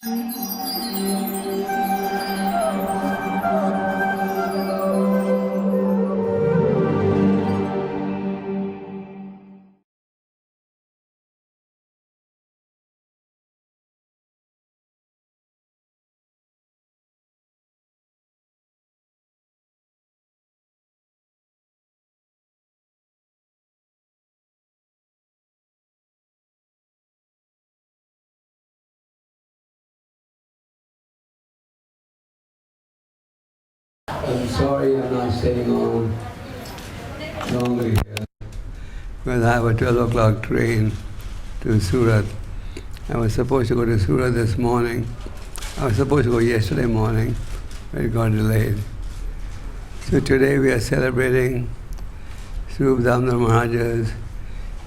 I'm sorry I'm not staying on longer here, because I have a 12 o'clock train to Surat. I was supposed to go to Surat this morning. I was supposed to go yesterday morning, but it got delayed. So today we are celebrating Swarup Damodar Maharaj's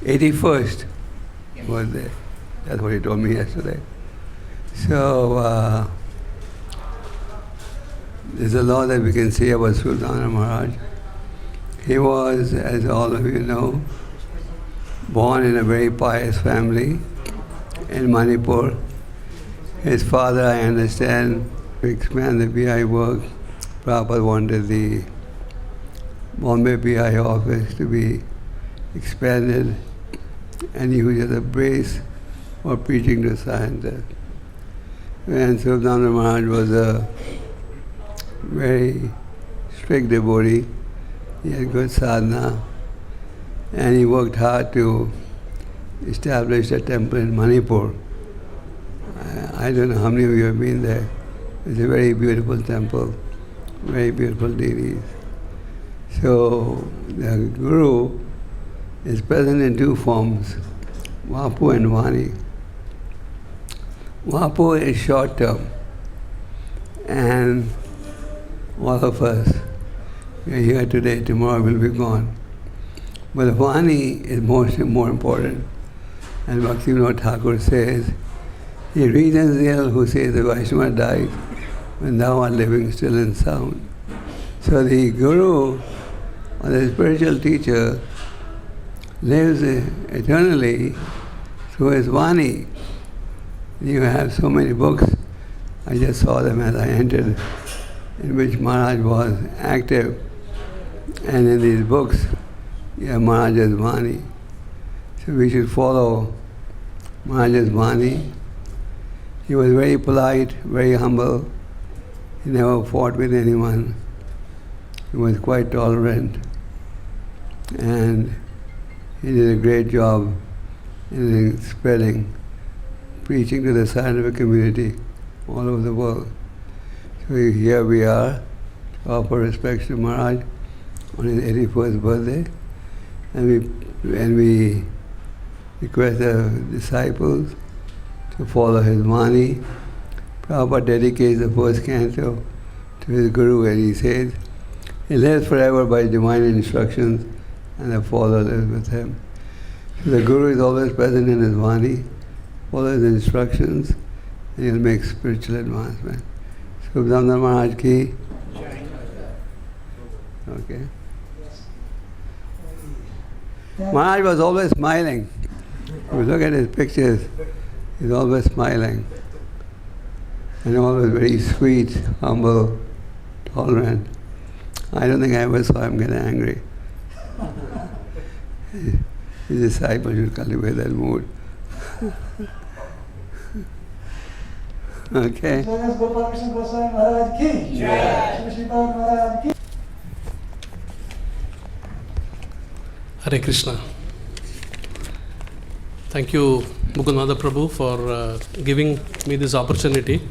81st birthday. That's what he told me yesterday. So there's a lot that we can say about Swarup Damodar Maharaj. He was, as all of you know, born in a very pious family in Manipur. His father, I understand, to expand the BI work, Prabhupada wanted the Bombay BI office to be expanded and used as a base for preaching to scientists. And Swarup Damodar Maharaj was a very strict devotee. He had good sadhana, and he worked hard to establish a temple in Manipur. I don't know how many of you have been there. It's a very beautiful temple, very beautiful deities. So the Guru is present in two forms, Vapu and Vani. Vapu is short term, and all of us, we are here today, tomorrow we'll be gone. But Vani is more important. And Bhakti Thakur says, he reasons ill who says the Vaishnava died when thou art living still and sound. So the Guru or the spiritual teacher lives eternally through his Vani. You have so many books, I just saw them as I entered, in which Maharaj was active. And in these books, you have Maharaj's Vani. So we should follow Maharaj's Vani. He was very polite, very humble. He never fought with anyone. He was quite tolerant. And he did a great job in spreading, preaching to the scientific community all over the world. So here we are to offer respects to Maharaj on his 81st birthday, and we request the disciples to follow his Vani. Prabhupada dedicates the first canto to his Guru, and he says, he lives forever by divine instructions, and the follower lives with him. So the Guru is always present in his Vani, follows his instructions, and he'll make spiritual advancement. Swarup Damodar Maharaj ki. Okay. Maharaj was always smiling. If you look at his pictures, he's always smiling. And always very sweet, humble, tolerant. I don't think I ever saw him get angry. His disciples should cultivate that mood. Okay. Hare Krishna. Thank you, Mukundmada Prabhu, for giving me this opportunity.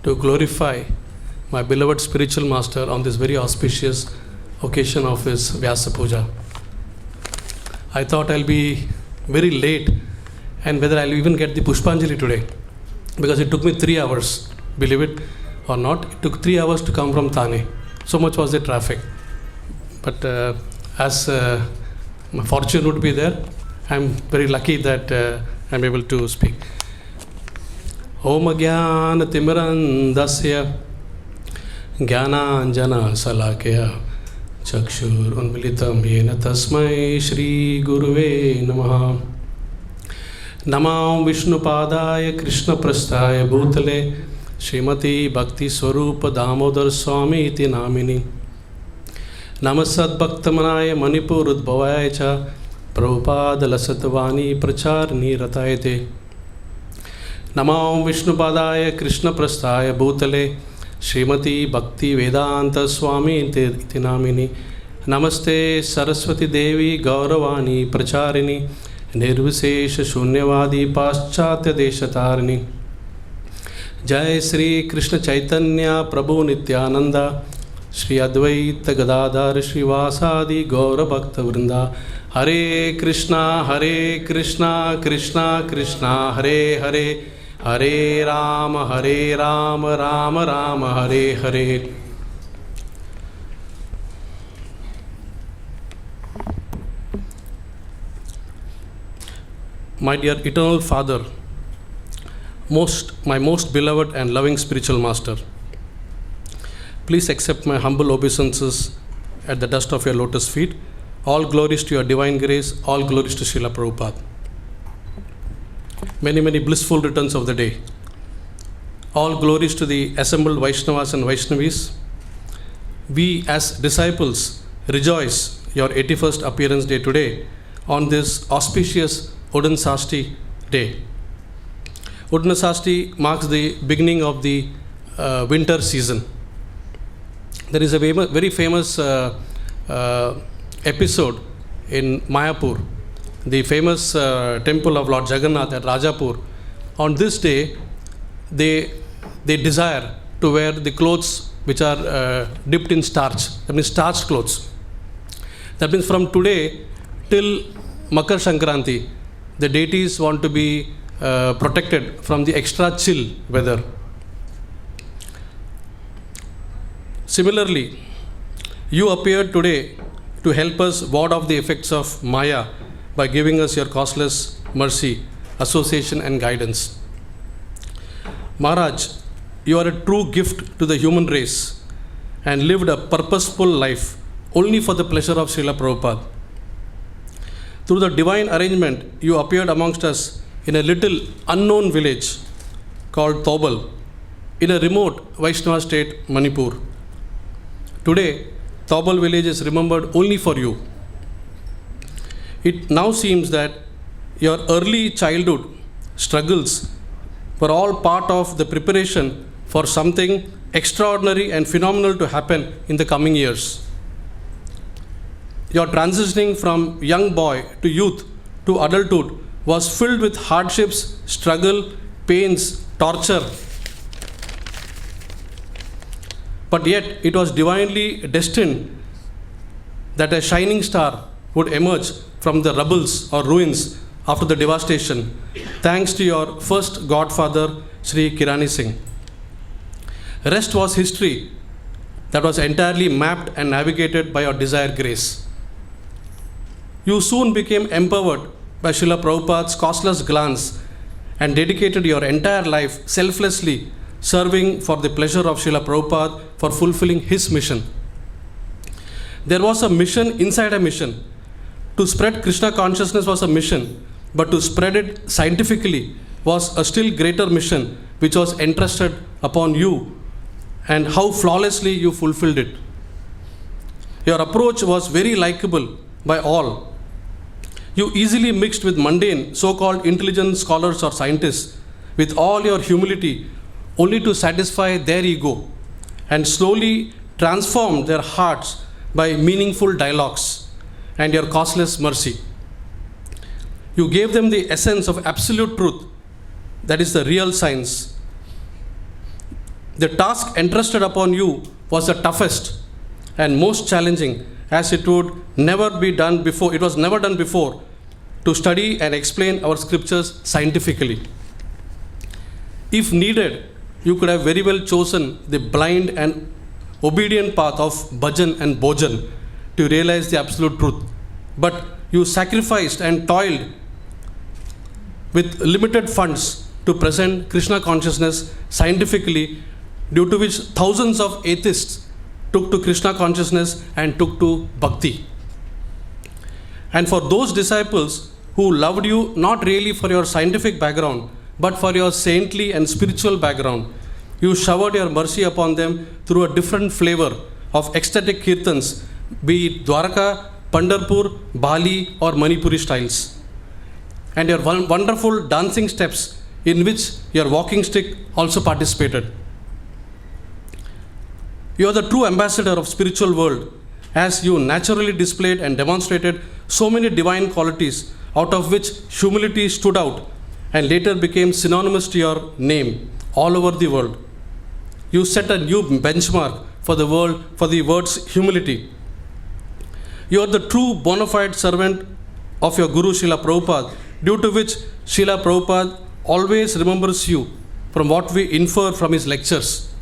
To glorify my beloved spiritual master on this very auspicious occasion of his Vyasapuja. I thought I'll be very late and whether I'll even get the Pushpanjali today, because it took me 3 hours, believe it or not. It took 3 hours to come from Thane. So much was the traffic. But as my fortune would be there, I'm very lucky that I'm able to speak. Om Jnana Timirandasya Jnananjana Salakaya चक्षुरुन्मिलितं येन तस्मै श्रीगुरुवे नमः। नमो विष्णुपादाय कृष्णप्रस्थाय भूतले श्रीमती भक्ति स्वरूप दामोदर स्वामी इति नामिनि। नमः सद्भक्तमनाय मणिपुरोद्भवाय च प्रभुपादलसत्वाणी प्रचारिणी रताय ते। नमो विष्णुपादाय कृष्णप्रस्थाय भूतले श्रीमती भक्ति वेदांत स्वामी इति नामिनि। नमस्ते सरस्वती देवी गौरवाणी प्रचारिणी निर्विशेष शून्यवादी पाश्चात्य देशतारिणी। जय श्री कृष्ण चैतन्य प्रभु नित्यानंद श्री अद्वैत गदाधर श्रीवासादि गौर भक्त वृंदा। हरे कृष्णा कृष्णा कृष्णा हरे हरे, हरे Ram Ram Ram Hare Hare. My dear eternal Father, my most beloved and loving spiritual master, please accept my humble obeisances at the dust of your lotus feet. All glories to your divine grace, all glories to Srila Prabhupada. Many, many blissful returns of the day. All glories to the assembled Vaishnavas and Vaishnavis. We as disciples rejoice your 81st appearance day today on this auspicious Uddansashti day. Uddansashti marks the beginning of the winter season. There is a very famous episode in Mayapur, the famous temple of Lord Jagannath at Rajapur. On this day, they desire to wear the clothes which are dipped in starch, that means starched clothes. That means from today till Makar Sankranti, the deities want to be protected from the extra chill weather. Similarly, you appeared today to help us ward off the effects of Maya by giving us your causeless mercy, association and guidance. Maharaj, you are a true gift to the human race and lived a purposeful life only for the pleasure of Srila Prabhupada. Through the divine arrangement, you appeared amongst us in a little unknown village called Tobal in a remote Vaishnava state, Manipur. Today, Tobal village is remembered only for you. It now seems that your early childhood struggles were all part of the preparation for something extraordinary and phenomenal to happen in the coming years. Your transitioning from young boy to youth to adulthood was filled with hardships, struggle, pains, torture. But yet it was divinely destined that a shining star would emerge from the rubbles or ruins after the devastation, thanks to your first godfather, Sri Kirani Singh. Rest was history that was entirely mapped and navigated by your desire grace. You soon became empowered by Srila Prabhupada's causeless glance and dedicated your entire life selflessly serving for the pleasure of Srila Prabhupada for fulfilling his mission. There was a mission inside a mission. To spread Krishna consciousness was a mission, but to spread it scientifically was a still greater mission which was entrusted upon you, and how flawlessly you fulfilled it. Your approach was very likable by all. You easily mixed with mundane, so-called intelligent scholars or scientists with all your humility only to satisfy their ego, and slowly transformed their hearts by meaningful dialogues and your causeless mercy. You gave them the essence of absolute truth, that is the real science. The task entrusted upon you was the toughest and most challenging, as it would never be done before. It was never done before to study and explain our scriptures scientifically. If needed, you could have very well chosen the blind and obedient path of bhajan and bhojan to realize the absolute truth. But you sacrificed and toiled with limited funds to present Krishna consciousness scientifically, due to which thousands of atheists took to Krishna Consciousness, and took to Bhakti. And for those disciples who loved you not really for your scientific background, but for your saintly and spiritual background, you showered your mercy upon them through a different flavor of ecstatic kirtans, be it Dwaraka, Pandharpur, Bali or Manipuri styles. And your wonderful dancing steps in which your walking stick also participated. You are the true ambassador of spiritual world, as you naturally displayed and demonstrated so many divine qualities, out of which humility stood out and later became synonymous to your name all over the world. You set a new benchmark for the world for the words humility. You are the true bona fide servant of your Guru Srila Prabhupada, due to which Srila Prabhupada always remembers you from what we infer from his lectures.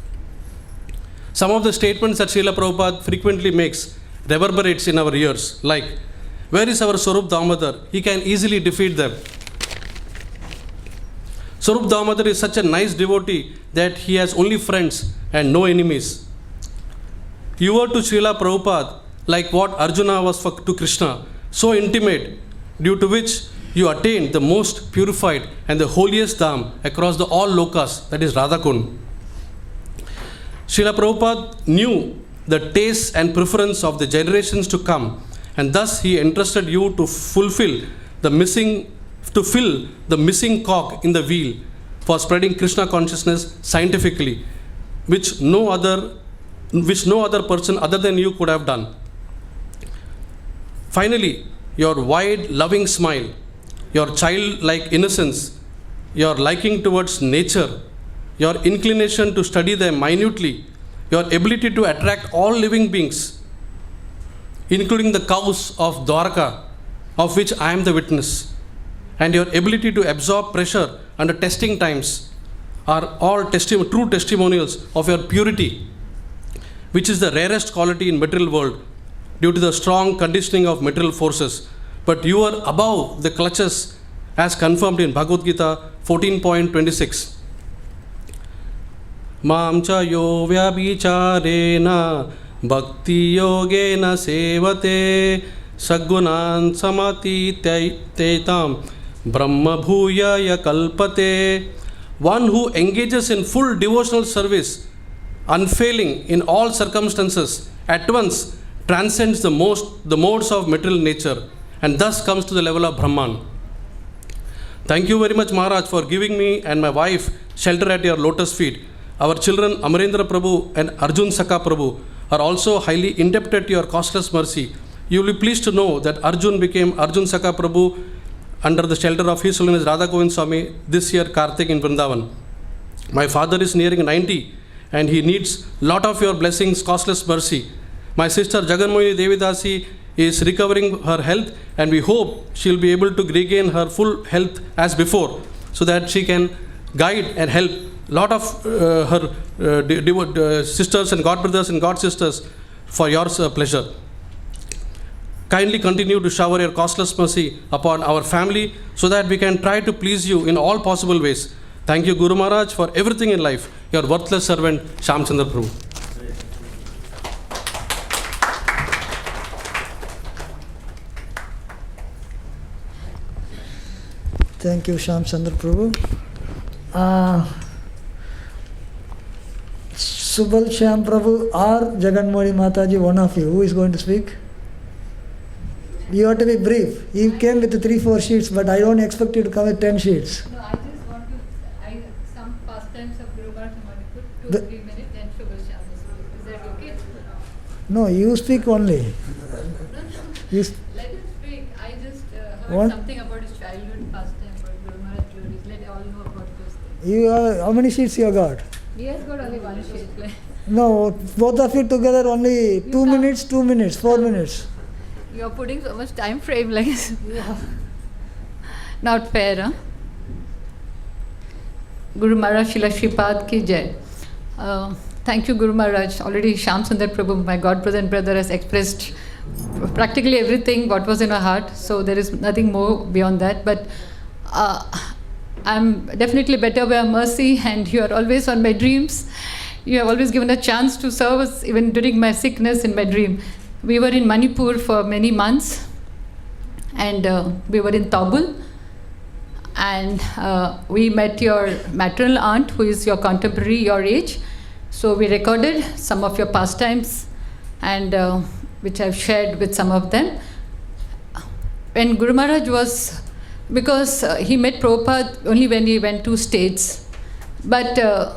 Some of the statements that Srila Prabhupada frequently makes reverberates in our ears, like, where is our Swarup Damodar? He can easily defeat them. Swarup Damodar is such a nice devotee that he has only friends and no enemies. You were to Srila Prabhupada like what Arjuna was to Krishna, so intimate, due to which you attained the most purified and the holiest dham across the all lokas, that is Radhakund. Srila Prabhupada knew the tastes and preference of the generations to come, and thus he entrusted you to fill the missing cog in the wheel for spreading Krishna consciousness scientifically, which no other person other than you could have done. Finally, your wide, loving smile, your childlike innocence, your liking towards nature, your inclination to study them minutely, your ability to attract all living beings, including the cows of Dwaraka, of which I am the witness, and your ability to absorb pressure under testing times are all true testimonials of your purity, which is the rarest quality in material world due to the strong conditioning of material forces. But you are above the clutches as confirmed in Bhagavad Gita 14.26. Mam cha yo vyabhicharena bhakti yogena sevate saggunan samati tetam brahma bhuyaya kalpate. One who engages in full devotional service, unfailing in all circumstances, at once transcends the modes of material nature and thus comes to the level of Brahman. Thank you very much, Maharaj, for giving me and my wife shelter at your lotus feet. Our children Amarendra Prabhu and Arjun Saka Prabhu are also highly indebted to your costless mercy. You will be pleased to know that Arjun became Arjun Saka Prabhu under the shelter of His Holiness Radha Govind Swami this year Kartik in Vrindavan. My father is nearing 90 and he needs lot of your blessings, costless mercy. My sister Jaganmohini Devidasi is recovering her health and we hope she will be able to regain her full health as before so that she can guide and help lot of her sisters and god brothers and god sisters for your pleasure. Kindly continue to shower your costless mercy upon our family so that we can try to please you in all possible ways. Thank you, Guru Maharaj, for everything in life. Your worthless servant, Shamchandra Prabhu. Thank you, Shamchandra Prabhu. Subal Shyam Prabhu or Jaganmohini Mataji, one of you, who is going to speak? You have to be brief. You came with 3-4 sheets, but I don't expect you to come with 10 sheets. No, I just want to, some pastimes of Guru Maharaj, I want to put 2 or 3 minutes, then Subal Shyam will speak. Is that okay? No, you speak only. You Let him speak. I just heard something about his childhood pastime, about Guru Maharaj jewelries. Let all know about those things. how many sheets you got? He has got only 1 sheet. No, both of you together only 2 minutes, 2 minutes, 4 minutes. You're putting so much time frame like yeah. Not fair, huh? Guru Maharaj Srila Shripad ki jai. Thank you, Guru Maharaj. Already Shamchandra Prabhu, my god brother and brother, has expressed practically everything what was in our heart. So there is nothing more beyond that. But I'm definitely better by mercy, and you are always on my dreams. You have always given a chance to serve us even during my sickness in my dream. We were in Manipur for many months, and we were in Tabul, and we met your maternal aunt, who is your contemporary, your age. So we recorded some of your pastimes, and which I've shared with some of them. When Guru Maharaj was, because he met Prabhupada only when he went to States, but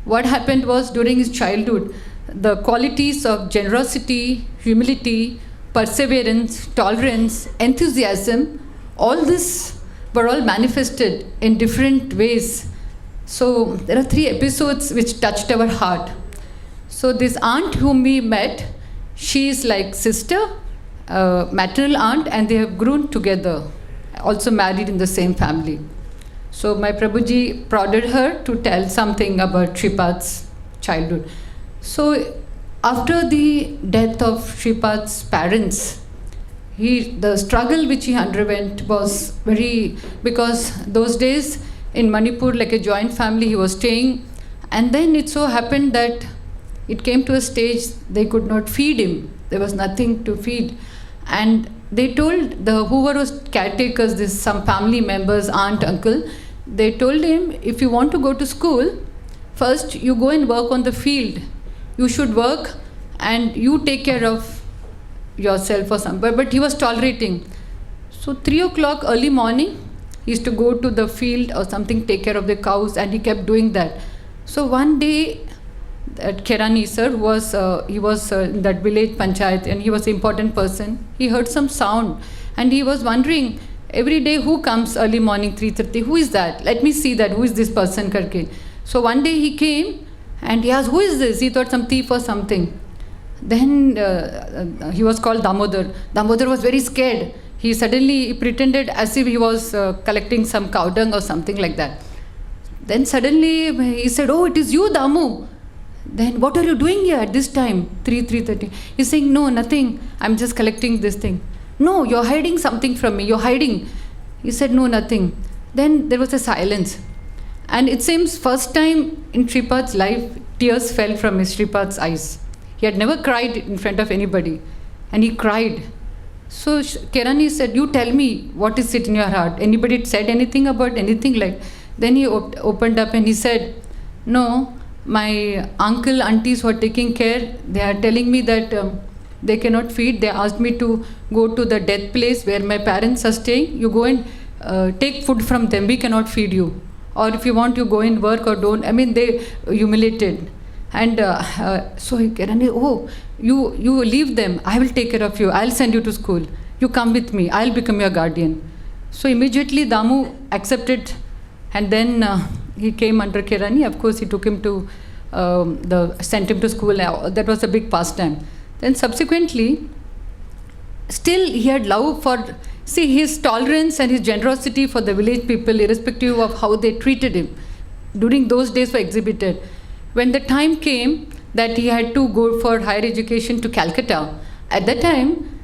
what happened was during his childhood, the qualities of generosity, humility, perseverance, tolerance, enthusiasm, all this were all manifested in different ways. So there are 3 episodes which touched our heart. So this aunt whom we met, she is like sister, maternal aunt, and they have grown together, also married in the same family. So my Prabhuji prodded her to tell something about Shripad's childhood. So after the death of Shripad's parents, the struggle which he underwent was very, because those days in Manipur, like a joint family, he was staying, and then it so happened that it came to a stage they could not feed him. There was nothing to feed. And they told whoever was caretakers, some family members, aunt, uncle, they told him, if you want to go to school, first you go and work on the field. You should work and you take care of yourself or something. But he was tolerating. So 3 o'clock early morning, he used to go to the field or something, take care of the cows, and he kept doing that. So one day, that Kerani sir, he was in that village panchayat, and he was an important person. He heard some sound, and he was wondering, every day who comes early morning 3:30, who is that? Let me see that, who is this person karke. So one day he came, and he asked, who is this? He thought some thief or something. Then he was called Damodar. Damodar was very scared. He suddenly pretended as if he was collecting some cow dung or something like that. Then suddenly he said, oh, it is you, Damu. Then what are you doing here at this time, 3:30? He's saying, no, nothing. I'm just collecting this thing. No, you're hiding something from me. You're hiding. He said, no, nothing. Then there was a silence. And it seems first time in Shripad's life, tears fell from his Shripad's eyes. He had never cried in front of anybody. And he cried. So Kerani said, you tell me, what is it in your heart? Anybody said anything about anything like? Then he opened up and he said, no, my uncle, aunties who are taking care, they are telling me that they cannot feed. They asked me to go to the death place where my parents are staying. You go and take food from them. We cannot feed you. Or if you want, you go and work or don't. I mean, they humiliated. And so Kerani, oh, you leave them. I will take care of you. I'll send you to school. You come with me. I'll become your guardian. So immediately Damu accepted, and then he came under Kerani. Of course, he took him to sent him to school. That was a big pastime. Then subsequently, still he had love for, his tolerance and his generosity for the village people, irrespective of how they treated him. During those days were exhibited. When the time came that he had to go for higher education to Calcutta, at that time,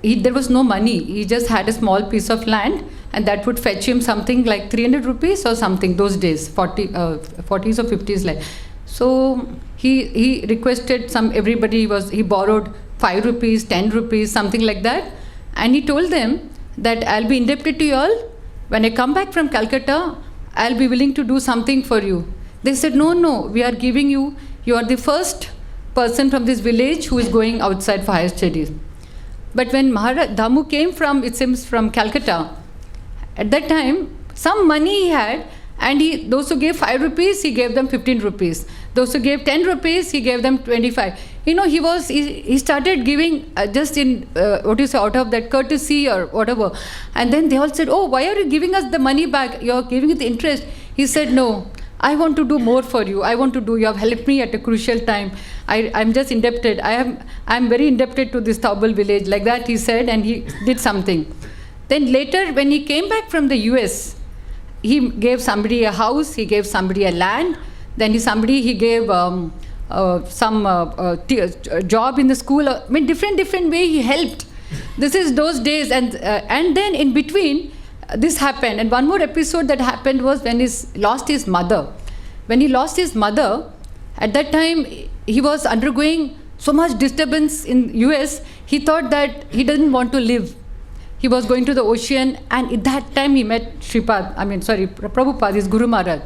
there was no money. He just had a small piece of land, and that would fetch him something like 300 rupees or something those days, 40s or 50s. Like. So he requested he borrowed 5 rupees, 10 rupees, something like that. And he told them that I'll be indebted to you all. When I come back from Calcutta, I'll be willing to do something for you. They said, no, we are giving you are the first person from this village who is going outside for higher studies. But when Maharaj Damu came from Calcutta, at that time, some money he had, and those who gave 5 rupees, he gave them 15 rupees. Those who gave 10 rupees, he gave them 25. He started giving just in, out of that courtesy or whatever. And then they all said, oh, why are you giving us the money back? You're giving it the interest. He said, no, I want to do more for you. You have helped me at a crucial time. I'm just indebted. I'm very indebted to this Taubal village. Like that he said, and he did something. Then later, when he came back from the US, he gave somebody a house, he gave somebody a land, then he gave some job in the school. I mean, different way he helped. This is those days. And then in between, this happened. And one more episode that happened was when he lost his mother. When he lost his mother, At that time, he was undergoing so much disturbance in US, he thought that he didn't want to live. He was going to the ocean, and at that time he met Prabhupada, his Guru Maharaj.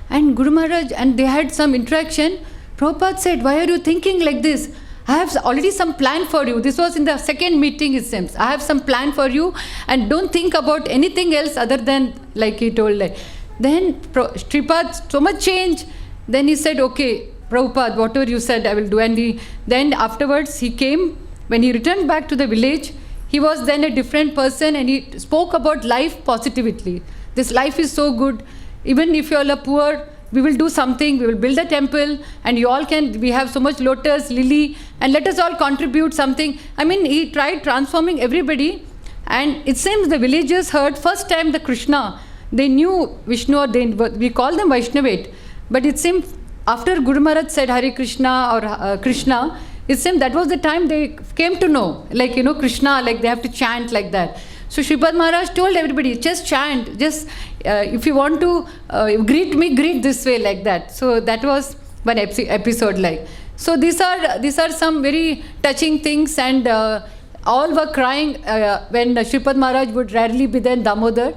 And Guru Maharaj, and they had some interaction. Prabhupada said, why are you thinking like this? I have already some plan for you. This was in the second meeting, it seems. I have some plan for you, and don't think about anything else other than, like he told. Then Sripad, so much change. Then he said, okay, Prabhupada, whatever you said, I will do. And then afterwards he came. When he returned back to the village, he was then a different person, and he spoke about life positively. This life is so good. Even if you all are poor, we will do something, we will build a temple, and you all can, we have so much lotus, lily, and let us all contribute something. I mean, he tried transforming everybody, and it seems the villagers heard first time the Krishna. They knew Vishnu, or we call them Vaishnavate, but it seemed after Guru Maharaj said Hare Krishna or Krishna, it seemed that was the time they came to know, like, Krishna, like they have to chant like that. So Sripad Maharaj told everybody, just chant, just if you want to greet me, greet this way, like that. So that was one episode like. So these are some very touching things, and all were crying when Sripad Maharaj would rarely be there in Damodar.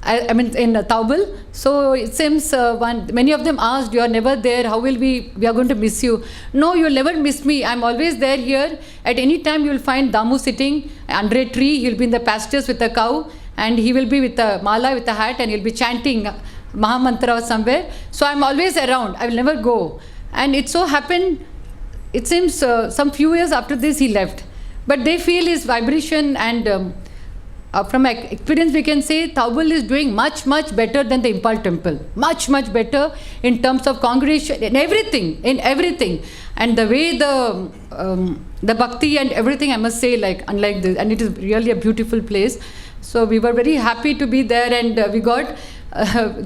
I mean in Taubal. So it seems many of them asked, you are never there, how will we are going to miss you. No, you will never miss me, I am always there here. At any time you will find Damu sitting under a tree, he will be in the pastures with a cow, and he will be with a mala, with a hat, and he will be chanting Mahamantra somewhere. So I am always around, I will never go. And it so happened, it seems some few years after this he left. But they feel his vibration, and from my experience we can say Taubal is doing much better than the Impal temple. Much better in terms of congregation, in everything. And the way the Bhakti and everything, I must say, like unlike this, and it is really a beautiful place. So we were very happy to be there, and we got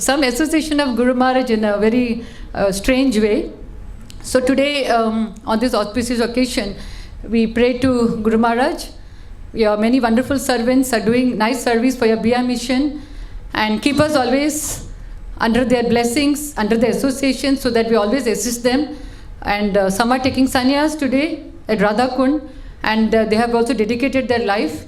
some association of Guru Maharaj in a very strange way. So today, on this auspicious occasion, we pray to Guru Maharaj. Your many wonderful servants are doing nice service for your Bia mission, and keep us always under their blessings, under their association, so that we always assist them. And some are taking sannyas today at Radha Kund, and they have also dedicated their life.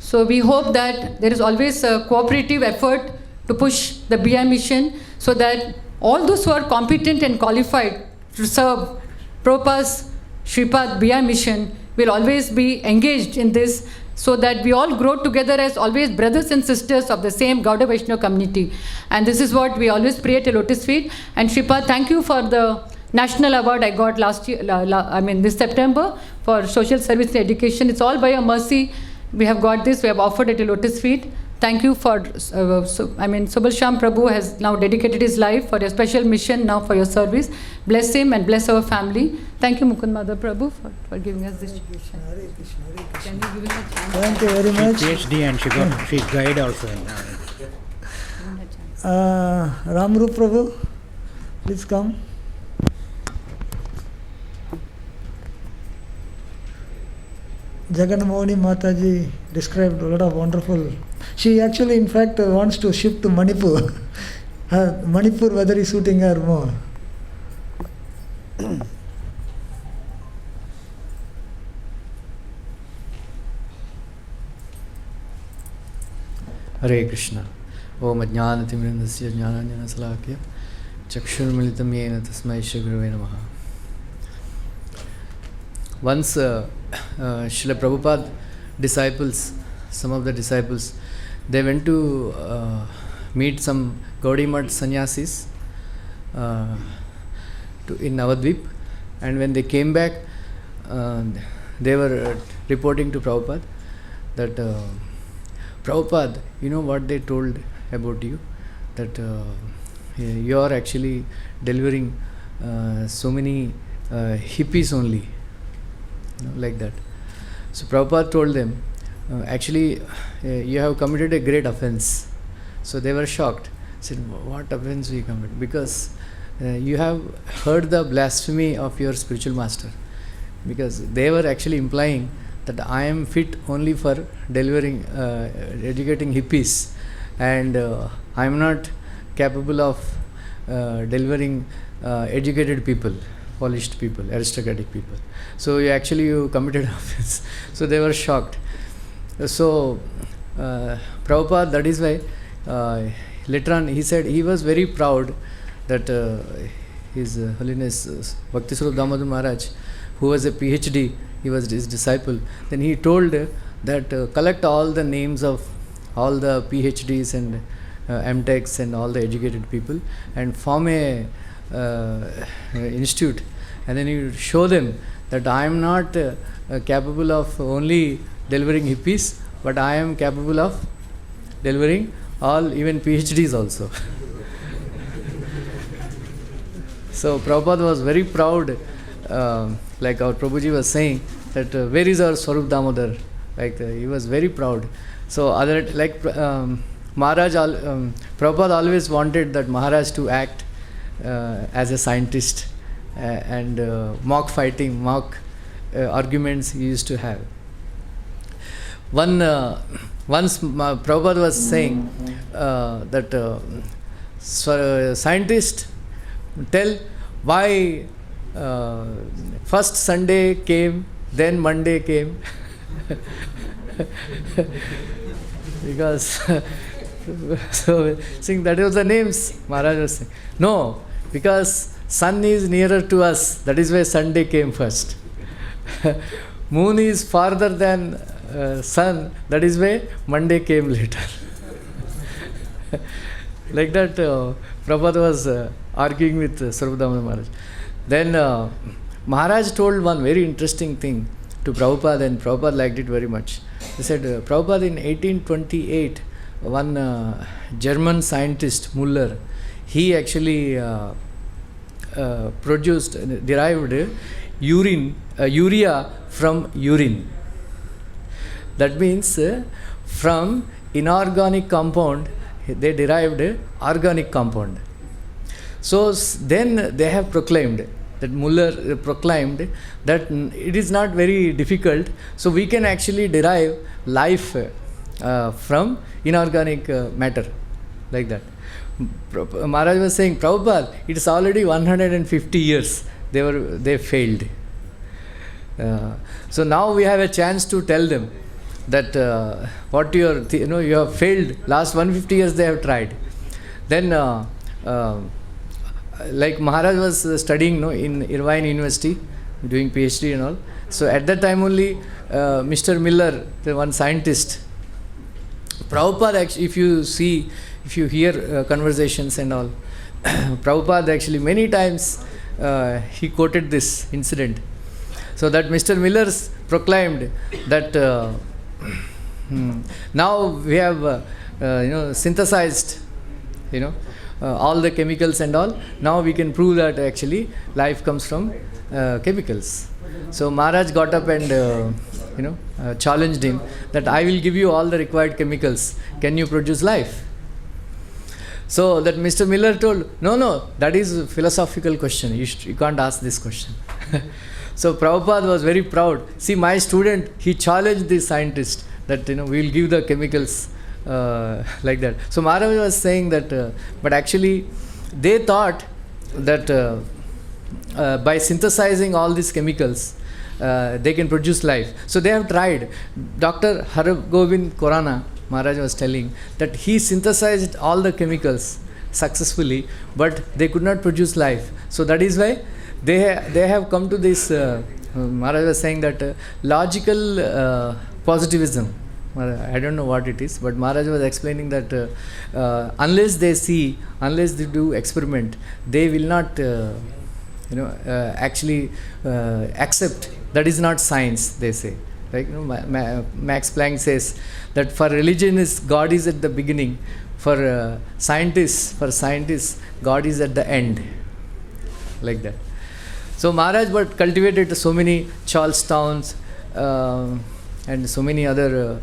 So we hope that there is always a cooperative effort to push the Bia mission, so that all those who are competent and qualified to serve Prabhupada's Sripad Bia mission will always be engaged in this, so that we all grow together as always brothers and sisters of the same Gauda Vaishnava community. And this is what we always pray at a lotus feet. And Sripad, thank you for the national award I got last year, this September, for social service and education. It's all by your mercy. We have got this, we have offered at a lotus feet. Thank you for, Subal Prabhu has now dedicated his life for a special mission now for your service. Bless him and bless our family. Thank you, Mukund Madhav Prabhu, for giving us this education. Can you give him a chance? Thank you very much. PhD, and she guide also. Ramru Prabhu, please come. Jagannamohini Mataji described a lot of wonderful. She actually, in fact, wants to shift to Manipur. Manipur weather is suiting her more. Hare Krishna. Om Ajnanatimrindasya Jnananjana Salakya Chakshurmilitam Yena Tasmai Shri Gurave Namaha. Once Srila Prabhupada disciples, some of the disciples, they went to meet some Gaudiya Math sannyasis in Navadvip, and when they came back, they were reporting to Prabhupada that Prabhupada, you know what they told about you, that you are actually delivering so many hippies only, like that. So Prabhupada told them, actually you have committed a great offense. So they were shocked. Said, what offense we committed? Because you have heard the blasphemy of your spiritual master. Because they were actually implying that I am fit only for delivering, educating hippies, and I am not capable of delivering educated people. polished people, aristocratic people. So you committed offense. So they were shocked. So Prabhupada, that is why later on he said he was very proud that His Holiness Bhakti Swarup Damodar Maharaj, who was a PhD, he was his disciple. Then he told that collect all the names of all the PhDs and MTechs and all the educated people and form a institute, and then you show them that I am not capable of only delivering hippies, but I am capable of delivering all, even PhDs also. So Prabhupada was very proud, like our Prabhuji was saying, that where is our Swarup Damodar? Like he was very proud. So other like Maharaj, Prabhupada always wanted that Maharaj to act as a scientist and mock fighting, mock arguments he used to have. Once Prabhupada was saying that scientists tell why first Sunday came, then Monday came. Because so saying that was the names Maharaj was saying. No, because sun is nearer to us, that is why Sunday came first. Moon is farther than sun, that is why Monday came later. Like that Prabhupada was arguing with Swarup Damodar Maharaj. Then Maharaj told one very interesting thing to Prabhupada, and Prabhupada liked it very much. He said, Prabhupada, in 1828, one German scientist, Muller, he actually derived urea from urine. That means from inorganic compound, they derived organic compound. So then they have proclaimed, that Muller proclaimed, that it is not very difficult, so we can actually derive life from inorganic matter, like that. Maharaj was saying, Prabhupada, it is already 150 years they failed. So now we have a chance to tell them that what you have failed. Last 150 years they have tried. Then like Maharaj was studying in Irvine University, doing PhD and all. So at that time only Mr. Miller, the one scientist, Prabhupada actually, if you hear conversations and all, Prabhupada actually many times he quoted this incident. So that Mr. Miller proclaimed that now we have synthesized all the chemicals and all. Now we can prove that actually life comes from chemicals. So Maharaj got up and challenged him that I will give you all the required chemicals. Can you produce life? So that Mr. Miller told, no, that is a philosophical question. You can't ask this question. So Prabhupada was very proud. See, my student, he challenged the scientist that we will give the chemicals like that. So Maharaj was saying that, but actually they thought that by synthesizing all these chemicals, they can produce life. So they have tried. Dr. Hare Krishna Maharaj was telling that he synthesized all the chemicals successfully, but they could not produce life. So that is why they have come to this. Maharaj was saying that logical positivism. I don't know what it is, but Maharaj was explaining that unless they do experiment, they will not actually accept. That is not science, they say. Like Max Planck says that for religion God is at the beginning, for scientists God is at the end, like that. So Maharaj but cultivated so many Charlestowns and so many other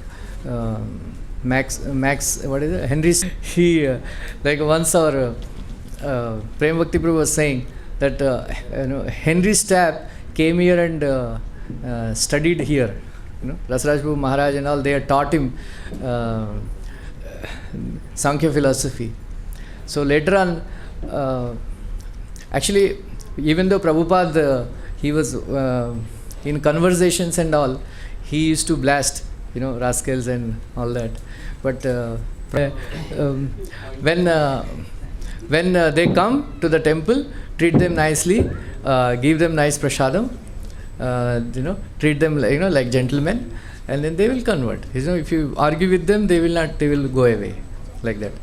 Max what is it? Henry. He like once our Prem Bhakti Prabhu was saying that Henry Stapp came here and studied here. Rasaraj Prabhu Maharaj and all, they had taught him Sankhya philosophy. So later on, actually even though Prabhupada, he was in conversations and all, he used to blast, rascals and all that. But when they come to the temple, treat them nicely, give them nice prasadam, treat them like gentlemen, and then they will convert. If you argue with them, they will go away, like that.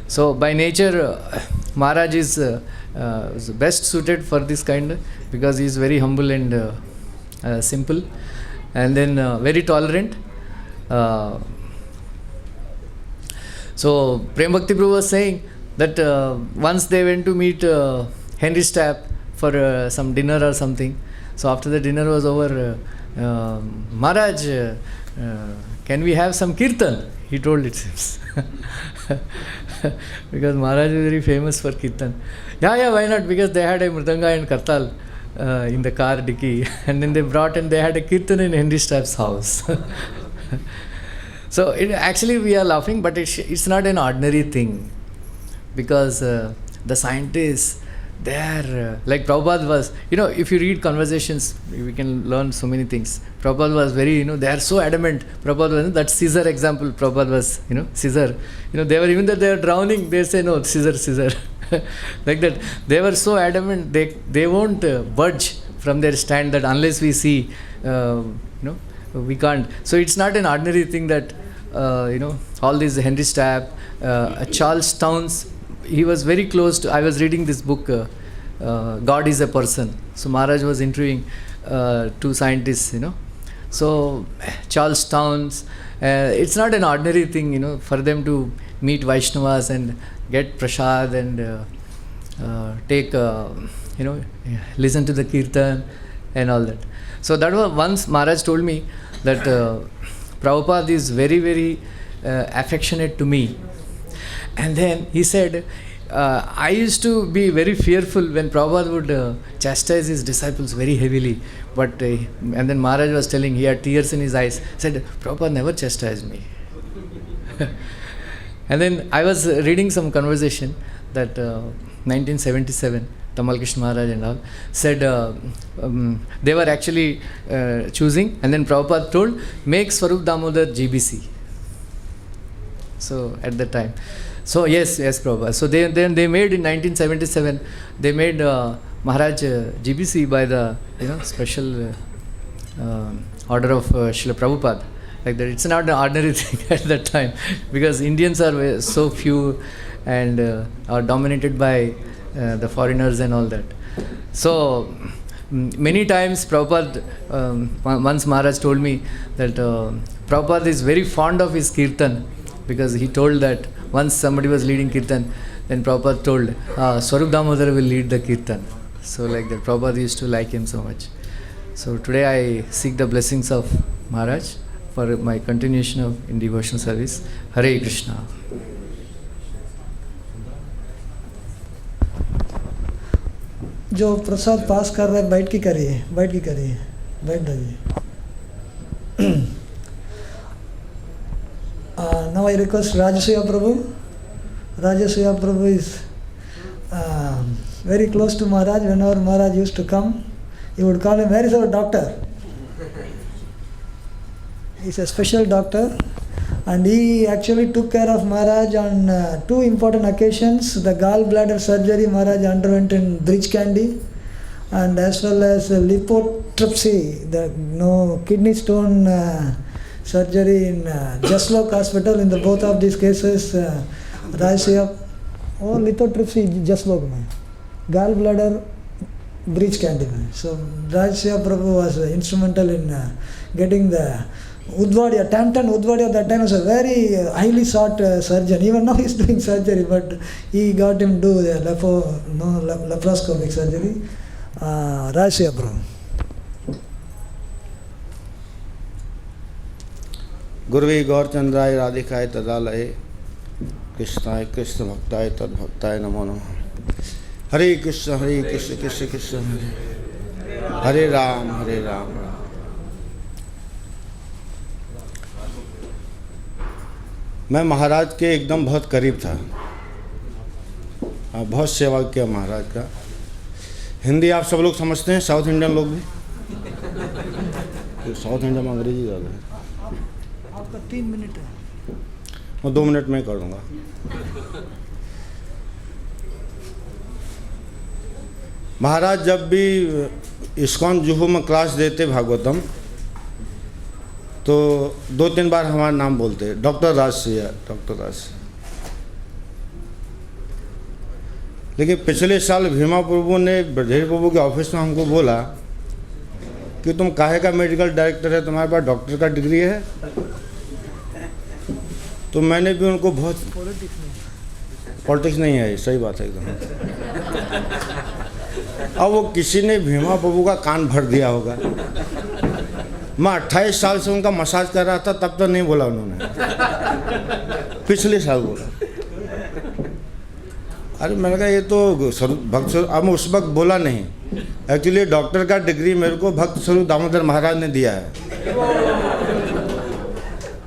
So by nature, Maharaj is best suited for this kind, because he is very humble and simple, and then very tolerant. So Prem Bhakti Prabhu was saying that once they went to meet Henry Stapp for some dinner or something. So after the dinner was over, Maharaj, can we have some kirtan? He told it seems. Because Maharaj is very famous for kirtan. Yeah, why not? Because they had a mridanga and kartal in the car dicky, and then they brought and they had a kirtan in Henry Stapp's house. So actually we are laughing, but it's not an ordinary thing, because the scientists, they are like Prabhupada was, if you read conversations, we can learn so many things. Prabhupada was very, they are so adamant. Prabhupada was, that Caesar example, Prabhupada was, Caesar. They were, even that they are drowning, they say, no, Caesar. Like that. They were so adamant, they won't budge from their stand, that unless we see, we can't. So it's not an ordinary thing that, all these Henry Stapp, Charles Towns, he was very close to, I was reading this book, God is a Person. So Maharaj was interviewing two scientists, So Charles Towns, it's not an ordinary thing, for them to meet Vaishnavas and get prasad and take, listen to the kirtan and all that. So that was once Maharaj told me that Prabhupada is very, very affectionate to me. And then he said, I used to be very fearful when Prabhupada would chastise his disciples very heavily. But and then Maharaj was telling, he had tears in his eyes. Said, Prabhupada never chastised me. And then I was reading some conversation that 1977, Tamal Krishna Maharaj and all said they were actually choosing, and then Prabhupada told, make Swarup Damodar GBC. So at that time. So yes, Prabhupada. So they made in 1977, they made Maharaj GBC by the special order of Srila Prabhupada. Like that, it's not an ordinary thing at that time, because Indians are so few and are dominated by the foreigners and all that. So many times Prabhupada, once Maharaj told me that Prabhupada is very fond of his kirtan, because he told that once somebody was leading kirtan, then Prabhupada told, Swarup Damodar will lead the kirtan. So like that, Prabhupada used to like him so much. So today I seek the blessings of Maharaj for my continuation of in devotional service. Hare Krishna. जो प्रसाद पास कर रहे हैं, बैठ के करिए, बैठ जाइए. Now I request Rajasuya Prabhu. Rajasuya Prabhu is very close to Maharaj. Whenever Maharaj used to come, he would call him, where is our doctor? He's a special doctor, and he actually took care of Maharaj on two important occasions. The gallbladder surgery Maharaj underwent in Bridge Candy, and as well as lipotropsy, the kidney stone surgery in Jaslok Hospital. In the both of these cases, Rajasuya, lithotripsy Jaslok mein, gallbladder Bridge Candy mein. So Rajasuya Prabhu was instrumental in getting the Udvadia, Tampton Udvadia at that time was a very highly sought surgeon. Even now he's doing surgery, but he got him to do the laparoscopic surgery. Rajasuya Prabhu. गुरुवे गौरचंद्राय राधिकाय तदालये कृष्णाय कृष्ण भक्ताय तद भक्ताय नमो नमः. हरे कृष्ण कृष्ण कृष्ण हरे राम राम. मैं महाराज के एकदम बहुत करीब था, बहुत सेवा किया महाराज का. हिंदी आप सब लोग समझते हैं, साउथ इंडियन लोग भी? तो साउथ इंडिया में अंग्रेजी ज़्यादा है। आपका 3 मिनट है। मैं 2 मिनट में ही कर दूँगा। महाराज जब भी इस्कॉन जुहू में क्लास देते भागवतम, तो 2-3 बार हमारा नाम बोलते, डॉक्टर राज से या डॉक्टर राज से। लेकिन पिछले साल भीमा प्रभु ने ब्रजेश प्रभु के ऑफिस में हमको बोला कि तुम काहे का मेडिकल डायरेक्टर है, तुम्हारे पास डॉक्टर का डिग्री है? तो मैंने भी उनको बहुत, पॉलिटिक्स नहीं है, सही बात है एकदम। अब वो किसी ने भीमा प्रभु का कान भर दिया होगा। मैं 28 साल से उनका मसाज कर रहा था, तब तो नहीं बोला उन्होंने, पिछले साल बोला। अरे मैंने कहा ये तो स्वरूप भक्त स्वरूप, अब उस वक्त बोला नहीं। एक्चुअली डॉक्टर का डिग्री मेरे को भक्त स्वरूप दामोदर महाराज ने दिया है,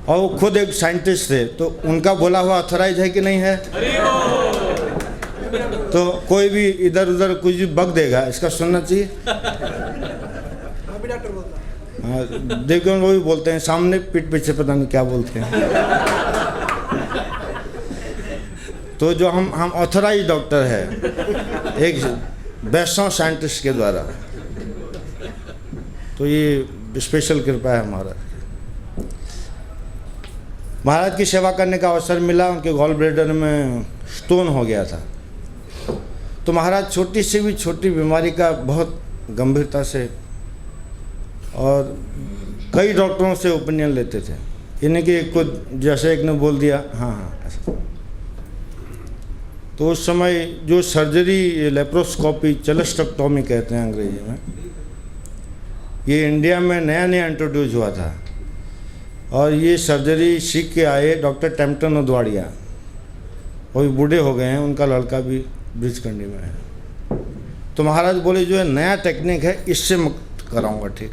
और वो खुद एक साइंटिस्ट थे, तो उनका बोला हुआ ऑथराइज है कि नहीं है? तो कोई भी इधर उधर कुछ भी बक देगा, इसका सुनना चाहिए। हाँ, देखो वो भी बोलते हैं सामने, पीठ पीछे पता नहीं क्या बोलते हैं। तो जो हम ऑथराइज डॉक्टर है एक वैष्णव साइंटिस्ट के द्वारा, तो ये स्पेशल कृपा है हमारा। महाराज की सेवा करने का अवसर मिला, उनके गॉल ब्लैडर में स्टोन हो गया था। तो महाराज छोटी से भी छोटी बीमारी का बहुत गंभीरता से और कई डॉक्टरों से ओपिनियन लेते थे, यानी कि कुछ जैसे एक ने बोल दिया हाँ हाँ ऐसा। तो उस समय जो सर्जरी लेप्रोस्कोपी, चेलेस्टेक्टोमी कहते हैं अंग्रेजी में, ये इंडिया में नया नया इंट्रोड्यूस हुआ था, और ये सर्जरी सीख के आए डॉक्टर टेम्पटन उदवाड़िया, वो भी बूढ़े हो गए हैं, उनका लड़का भी ब्रिजकंडी में है। तो महाराज बोले जो है नया टेक्निक है, इससे मुक्त कराऊंगा, ठीक।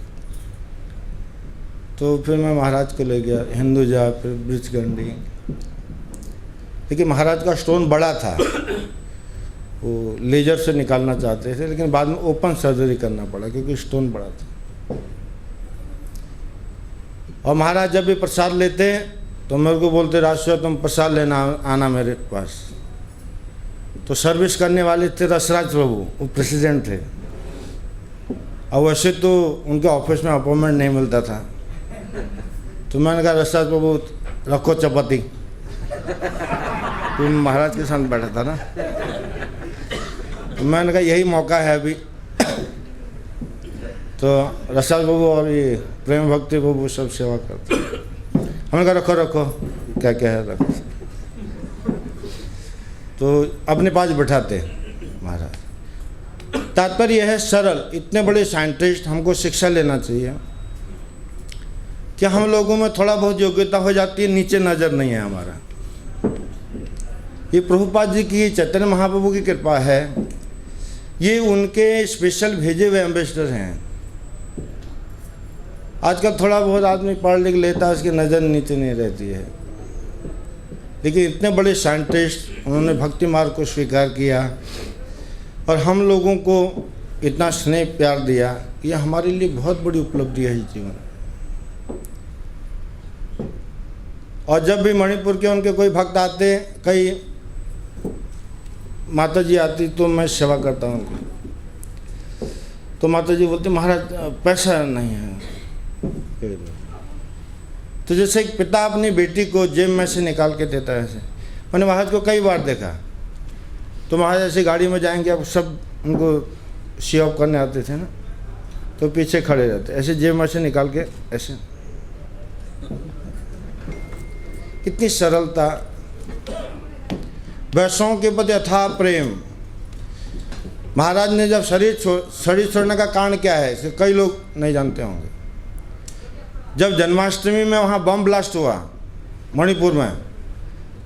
तो फिर मैं महाराज को ले गया हिंदुजा, फिर ब्रिजकंडी। लेकिन महाराज का स्टोन बड़ा था, वो लेजर से निकालना चाहते थे, लेकिन बाद में ओपन सर्जरी करना पड़ा क्योंकि स्टोन बड़ा था। और महाराज जब भी प्रसाद लेते तो मेरे को बोलते राजस्व तुम प्रसाद लेना आना मेरे पास। तो सर्विस करने वाले थे रसराज प्रभु, वो प्रेसिडेंट थे, और वैसे तो उनके ऑफिस में अपॉइंटमेंट नहीं मिलता था। तो मैंने कहा रसराज प्रभु रखो चपाती, तो महाराज के साथ बैठा था ना, तो मैंने कहा यही मौका है अभी। तो रसराज प्रभु और ये प्रेम भक्ति प्रभु सब सेवा करते। हमने कहा रखो रखो, क्या क्या है रखो। तो अपने पास बैठाते महाराज। तात्पर्य है सरल, इतने बड़े साइंटिस्ट, हमको शिक्षा लेना चाहिए कि हम लोगों में थोड़ा बहुत योग्यता हो जाती है, नीचे नज़र नहीं है हमारा। ये प्रभुपाद जी की, चैतन्य महाप्रभु की कृपा है, ये उनके स्पेशल भेजे हुए एम्बेसडर हैं। आजकल थोड़ा बहुत आदमी पढ़ लिख लेता है, उसकी नज़र नीचे नहीं रहती है, लेकिन इतने बड़े साइंटिस्ट, उन्होंने भक्ति मार्ग को स्वीकार किया और हम लोगों को इतना स्नेह प्यार दिया, ये हमारे लिए बहुत बड़ी उपलब्धि है इस जीवन। और जब भी मणिपुर के उनके कोई भक्त आते, कई माता जी आती, तो मैं सेवा करता हूँ उनको। तो माता जी बोलते महाराज पैसा नहीं है। तो जैसे एक पिता अपनी बेटी को जेब में से निकाल के देता है, ऐसे मैंने महाराज को कई बार देखा। तो महाराज ऐसे गाड़ी में जाएंगे, अब सब उनको शी ऑफ करने आते थे ना, तो पीछे खड़े रहते, ऐसे जेब में से निकाल के ऐसे। कितनी सरलता, वैष्णव के प्रति अथाह प्रेम। महाराज ने जब शरीर छोड़ने का कारण क्या है, इसे कई लोग नहीं जानते होंगे। जब जन्माष्टमी में वहाँ बम ब्लास्ट हुआ मणिपुर में,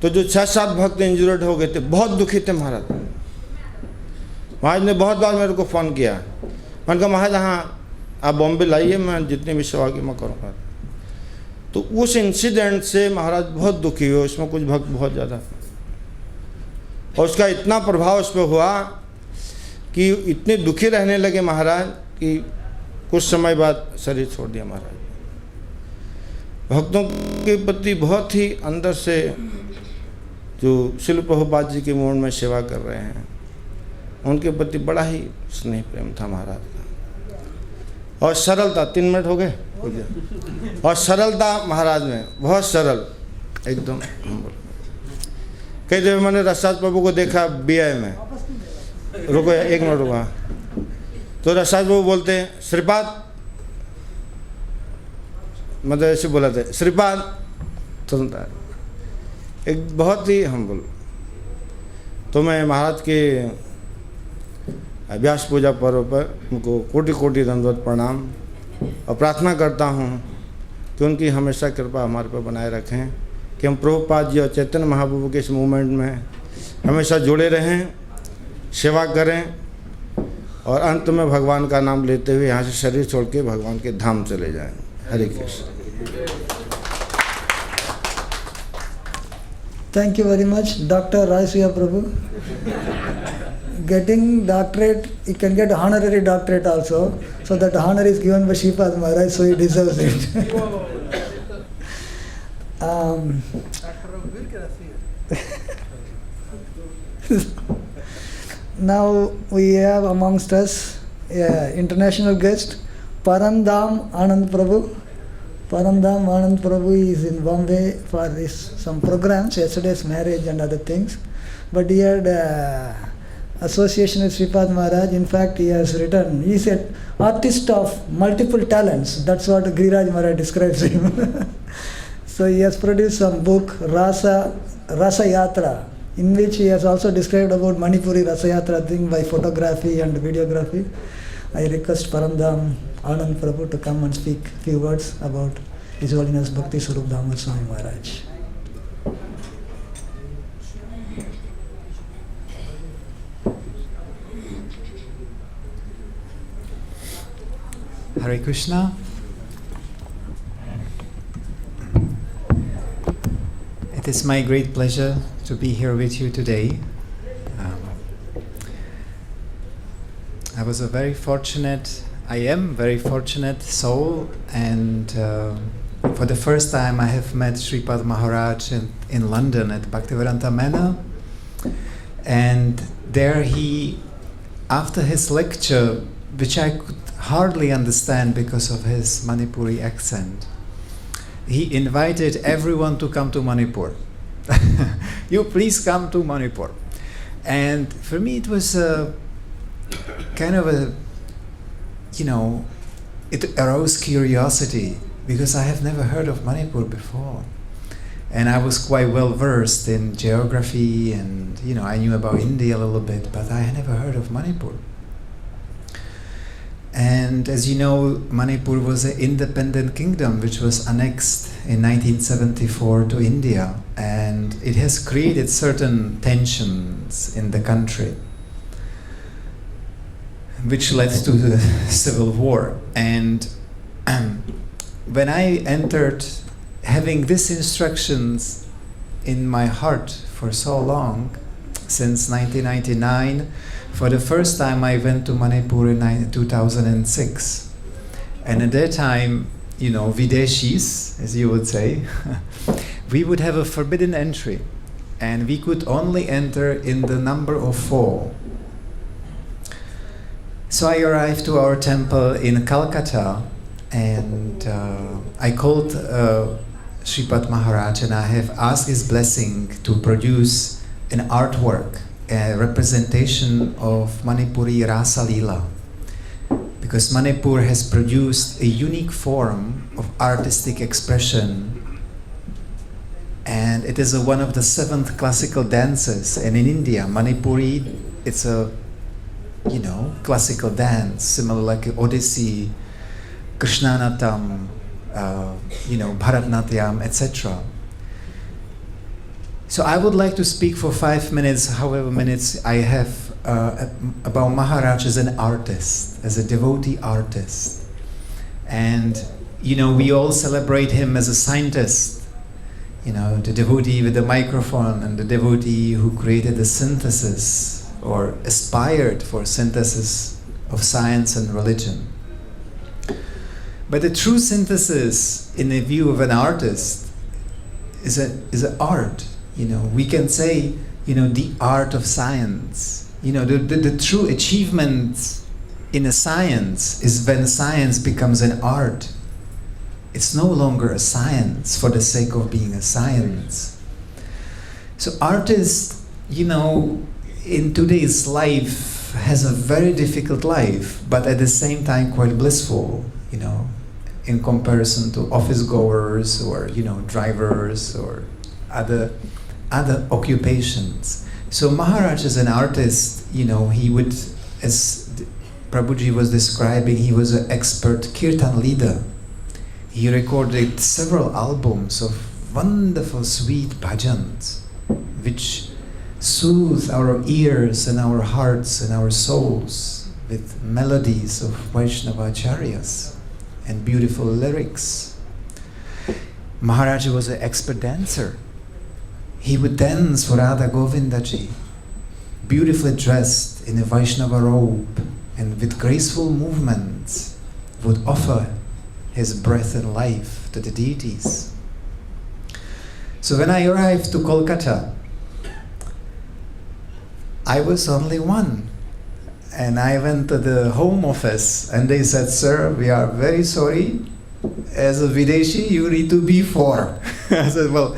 तो जो 6-7 भक्त इंजर्ड हो गए थे, बहुत दुखी थे महाराज। महाराज ने बहुत बार मेरे को फ़ोन किया, मैंने कहा महाराज हाँ आप बॉम्बे लाइए, मैं जितनी भी सेवा की मैं करूँगा। तो उस इंसिडेंट से महाराज बहुत दुखी हुए, उसमें कुछ भक्त बहुत ज़्यादा, और उसका इतना प्रभाव उस पर हुआ कि इतने दुखी रहने लगे महाराज कि कुछ समय बाद शरीर छोड़ दिया महाराज। भक्तों के प्रति बहुत ही अंदर से जो शिल प्रभुपाद जी के मूड में सेवा कर रहे हैं, उनके प्रति बड़ा ही स्नेह प्रेम था महाराज का। और सरलता, 3 मिनट हो गए, और सरलता महाराज में, बहुत सरल, एकदम। कई जगह मैंने रसराज प्रभु को देखा बीआई में, रुको 1 मिनट रुको, तो रसराज प्रभु बोलते हैं श्रीपाद, मतलब ऐसे बोला था श्रीपाद, सुनता एक बहुत ही हम्बल। तो मैं महाराज के व्यास पूजा पर्व पर उनको कोटि कोटि दंडवत प्रणाम और प्रार्थना करता हूँ कि उनकी हमेशा कृपा हमारे पर बनाए रखें, कि हम प्रभुपाद जी और चैतन्य महाप्रभु के इस मूवमेंट में हमेशा जुड़े रहें, सेवा करें और अंत में भगवान का नाम लेते हुए यहाँ से शरीर छोड़ के भगवान के धाम चले जाएं। हरे Krishna. Thank you very much, Dr. Raisuya Prabhu. Getting doctorate, you can get honorary doctorate also. So that honor is given by Sripad Maharaj, so he deserves it. Now we have amongst us international guest, Parandam Anand Prabhu. Parandam Anand Prabhu is in Bombay for some programs, yesterday's marriage and other things. But he had association with Sripad Maharaj. In fact, he has written, he is an artist of multiple talents. That's what Giriraj Maharaj describes him. So he has produced some book, Rasa Yatra, in which he has also described about Manipuri Rasa Yatra thing by photography and videography. I request Parandam Anand Prabhu to come and speak few words about His Holiness Bhakti Swarup Damodar Swami Maharaj. Hare Krishna. It is my great pleasure to be here with you today. I am very fortunate soul, and for the first time I have met Sripad Maharaj in London at Bhaktivedanta Manor, and there he, after his lecture, which I could hardly understand because of his Manipuri accent, he invited everyone to come to Manipur. You please come to Manipur. And for me it was kind of a, it aroused curiosity because I have never heard of Manipur before. And I was quite well versed in geography and, I knew about India a little bit, but I had never heard of Manipur. And as you know, Manipur was an independent kingdom which was annexed in 1974 to India, and it has created certain tensions in the country, which led to the civil war. And when I entered, having these instructions in my heart for so long, since 1999, for the first time I went to Manipur in 2006. And at that time, Videshis, as you would say, we would have a forbidden entry, and we could only enter in the number of 4. So I arrived to our temple in Calcutta, and I called Sripad Maharaj, and I have asked his blessing to produce an artwork, a representation of Manipuri Rasa Lila, because Manipur has produced a unique form of artistic expression, and it is one of the 7th classical dances. And in India, Manipuri, it's a classical dance, similar like Odissi, Krishnanatam, Bharatnatyam, etc. So I would like to speak for 5 minutes, however minutes I have, about Maharaj as an artist, as a devotee artist. And, we all celebrate him as a scientist, the devotee with the microphone and the devotee who created the synthesis or aspired for synthesis of science and religion. But the true synthesis, in the view of an artist, is an art. We can say, the art of science. The true achievement in a science is when science becomes an art. It's no longer a science for the sake of being a science. So artists, in today's life has a very difficult life, but at the same time quite blissful, in comparison to office goers or, drivers or other occupations. So Maharaj as an artist, he would, as Prabhuji was describing, he was an expert kirtan leader. He recorded several albums of wonderful sweet bhajans, which soothe our ears and our hearts and our souls with melodies of Vaishnavacharyas and beautiful lyrics. Maharaj was an expert dancer. He would dance for Radha Govindaji, beautifully dressed in a Vaishnava robe, and with graceful movements would offer his breath and life to the deities. So when I arrived to Kolkata, I was only one. And I went to the home office and they said, "Sir, we are very sorry. As a Videshi, you need to be 4. I said, "Well,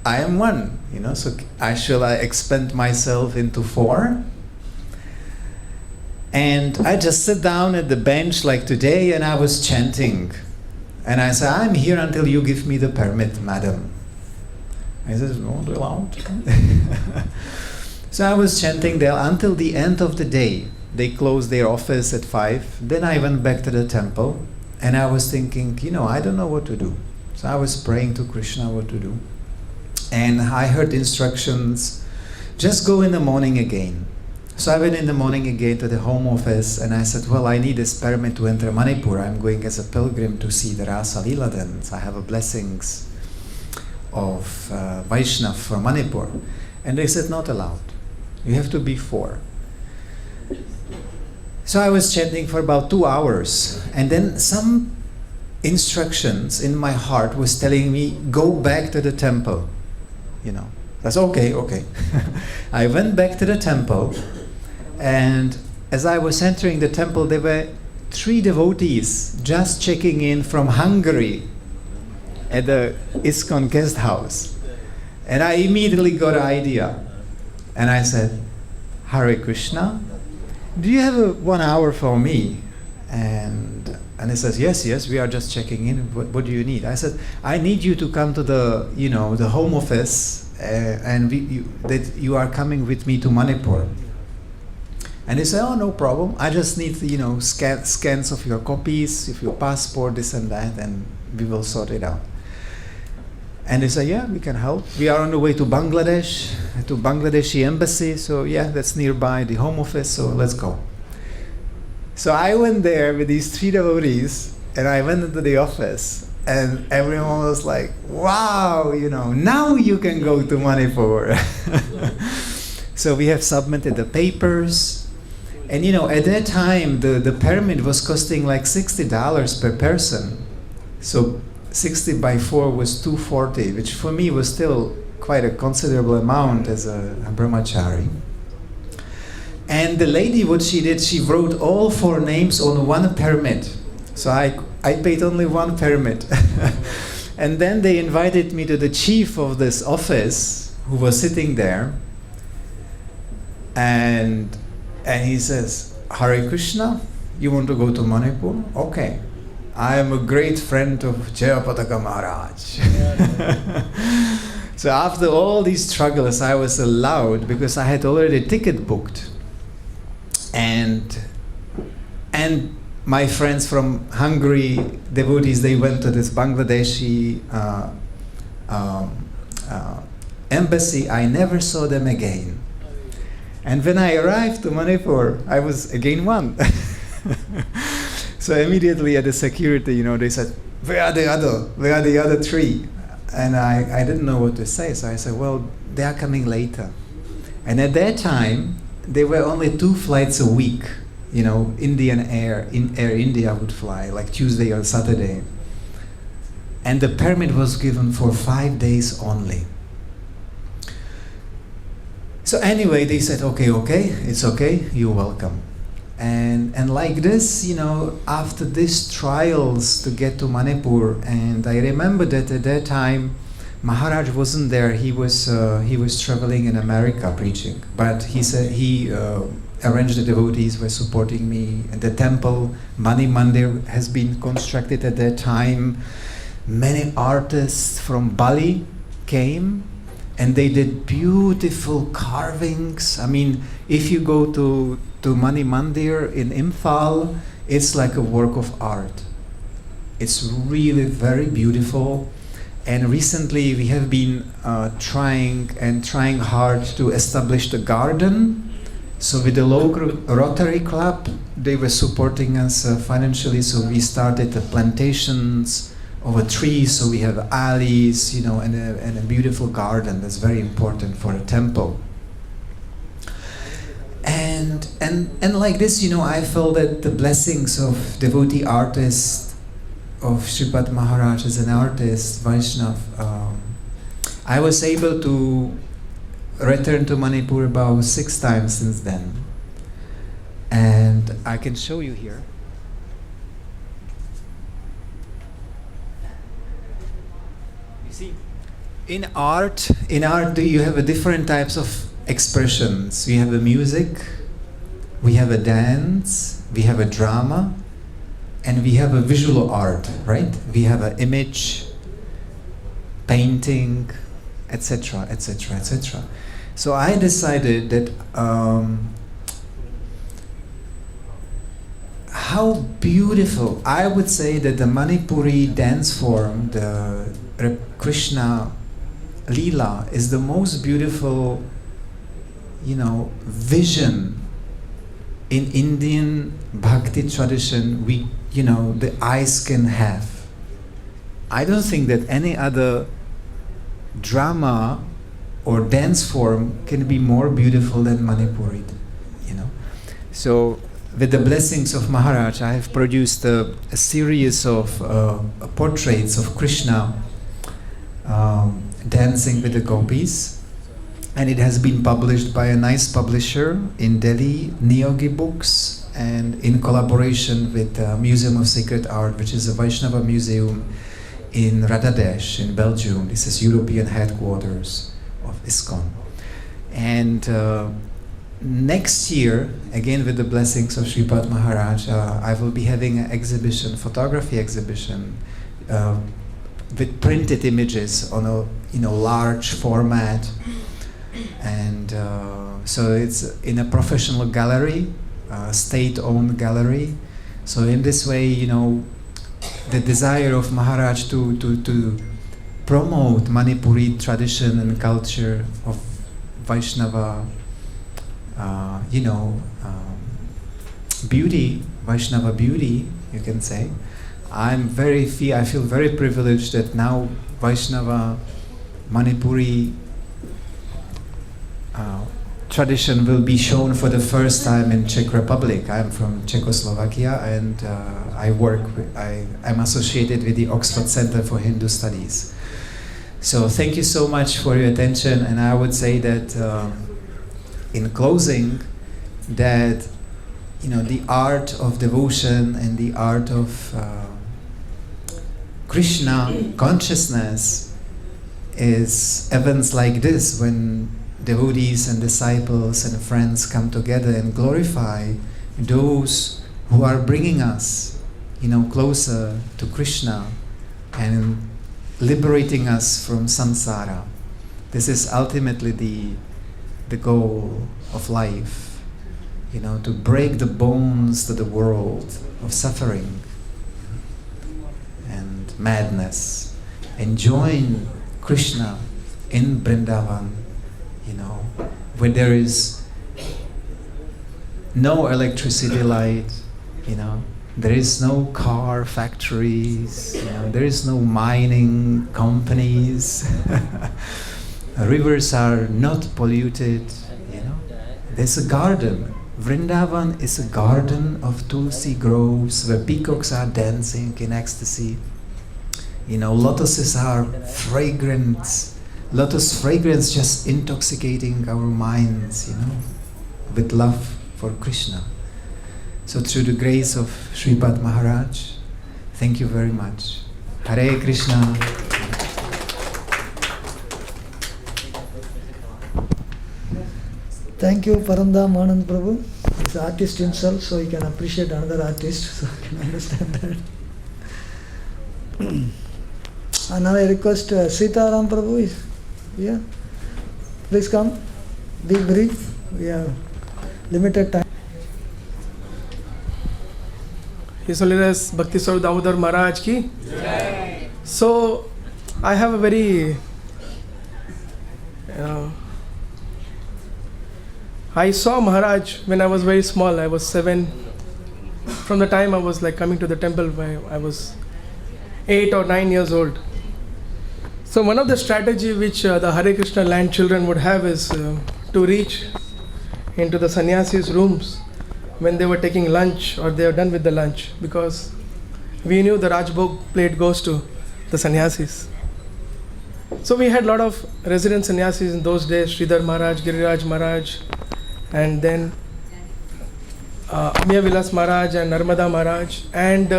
I am 1, so shall I expand myself into 4? And I just sat down at the bench like today and I was chanting. And I said, "I'm here until you give me the permit, madam." I said, "Not allowed." So I was chanting there until the end of the day. They closed their office at 5. Then I went back to the temple and I was thinking, I don't know what to do. So I was praying to Krishna what to do. And I heard instructions, just go in the morning again. So I went in the morning again to the home office and I said, "Well, I need this permit to enter Manipur. I'm going as a pilgrim to see the Rasa Leela dance. I have a blessings of Vaishnav for Manipur." And they said, "Not allowed. You have to be 4. So I was chanting for about 2 hours, and then some instructions in my heart was telling me, "Go back to the temple." That's okay. I went back to the temple, and as I was entering the temple, there were 3 devotees just checking in from Hungary at the ISKCON guest house. And I immediately got an idea. And I said, "Hare Krishna, do you have 1 hour for me?" And he says, yes, we are just checking in. What do you need? I said, "I need you to come to the, the home office, and that you are coming with me to Manipur." And he said, "Oh, no problem. I just need, scans of your copies, of your passport, this and that, and we will sort it out." And they said, "Yeah, we can help. We are on the way to Bangladesh, to Bangladeshi embassy. So yeah, that's nearby the home office. So let's go." So I went there with these 3 devotees, and I went into the office, and everyone was like, "Wow, now you can go to Manipur." So we have submitted the papers, and at that time the permit was costing like $60 per person. So 60 by 4 was $240, which for me was still quite a considerable amount as a brahmachari. And the lady, what she did, she wrote all 4 names on 1 permit. So I paid only 1 permit. And then they invited me to the chief of this office, who was sitting there. And he says, "Hare Krishna, you want to go to Manipur? Okay. I am a great friend of Jayapataka Maharaj." So after all these struggles, I was allowed, because I had already a ticket booked. And my friends from Hungary, devotees, they went to this Bangladeshi embassy. I never saw them again. And when I arrived to Manipur, I was again 1. So immediately at the security, they said, "Where are the other 3? And I didn't know what to say. So I said, "Well, they are coming later." And at that time, there were only 2 flights a week. You know, Indian Air India would fly like Tuesday or Saturday. And the permit was given for 5 days only. So anyway, they said, okay, it's okay, you're welcome. And like this, you know, after these trials to get to Manipur, and I remember that at that time, Maharaj wasn't there. He was traveling in America preaching. But he said he arranged the devotees were supporting me. And the temple, Mani Mandir, has been constructed at that time. Many artists from Bali came, and they did beautiful carvings. I mean, if you go to Mani Mandir in Imphal, it's like a work of art. It's really very beautiful. And recently we have been trying hard to establish the garden. So with the local Rotary Club, they were supporting us financially. So we started the plantations of a tree. So we have alleys, you know, and a beautiful garden. That's very important for a temple. And like this, you know, I felt that the blessings of devotee artists, of Sripad Maharaj as an artist, Vaishnav, I was able to return to Manipur about 6 times since then. And I can show you here. You see, in art, you have different types of expressions. We have a music, we have a dance, we have a drama, and we have a visual art, right? We have an image, painting, etc., etc., etc. So I decided that how beautiful, I would say that the Manipuri dance form, the Krishna Leela, is the most beautiful, you know, vision in Indian Bhakti tradition the eyes can have. I don't think that any other drama or dance form can be more beautiful than Manipuri, you know. So with the blessings of Maharaj, I have produced a series of portraits of Krishna dancing with the gopis. And it has been published by a nice publisher in Delhi, Niyogi Books, and in collaboration with the Museum of Sacred Art, which is a Vaishnava museum in Radhadesh in Belgium. This is European headquarters of ISKCON. And next year, again with the blessings of Sripad Maharaj, I will be having an exhibition, photography exhibition, with printed images on a large format. And so it's in a professional gallery, state-owned gallery. So in this way, you know, the desire of Maharaj to promote Manipuri tradition and culture of Vaishnava, beauty, Vaishnava beauty, you can say. I feel very privileged that now Vaishnava Manipuri tradition will be shown for the first time in Czech Republic. I'm from Czechoslovakia, and I'm associated with the Oxford Center for Hindu Studies. So thank you so much for your attention, and I would say that in closing, that the art of devotion and the art of Krishna consciousness is events like this, when devotees and disciples and friends come together and glorify those who are bringing us, closer to Krishna and liberating us from samsara. This is ultimately the goal of life, to break the bones to the world of suffering and madness and join Krishna in Vrindavan, where there is no electricity light, there is no car factories, there is no mining companies, rivers are not polluted, There's a garden. Vrindavan is a garden of tulsi groves where peacocks are dancing in ecstasy. You know, lotuses are fragrant. Lotus fragrance just intoxicating our minds, you know, with love for Krishna. So through the grace of Sripad Maharaj, thank you very much. Hare Krishna. Thank you, Parandam Anand Prabhu. He's an artist himself, so he can appreciate another artist, so I can understand that. And now I request Sitaram Prabhu is here. Please come. Be brief. We have limited time. His Holiness Bhakti Swarup Damodar Maharaj ki. So, I have a very I saw Maharaj when I was very small. I was 7. From the time I was like coming to the temple, when I was 8 or 9 years old. So one of the strategy which the Hare Krishna land children would have is to reach into the sannyasis' rooms when they were taking lunch or they were done with the lunch, because we knew the Rajbhog plate goes to the sannyasis. So we had a lot of resident sannyasis in those days, Sridhar Maharaj, Giriraj Maharaj, and then Amiya Vilas Maharaj and Narmada Maharaj. And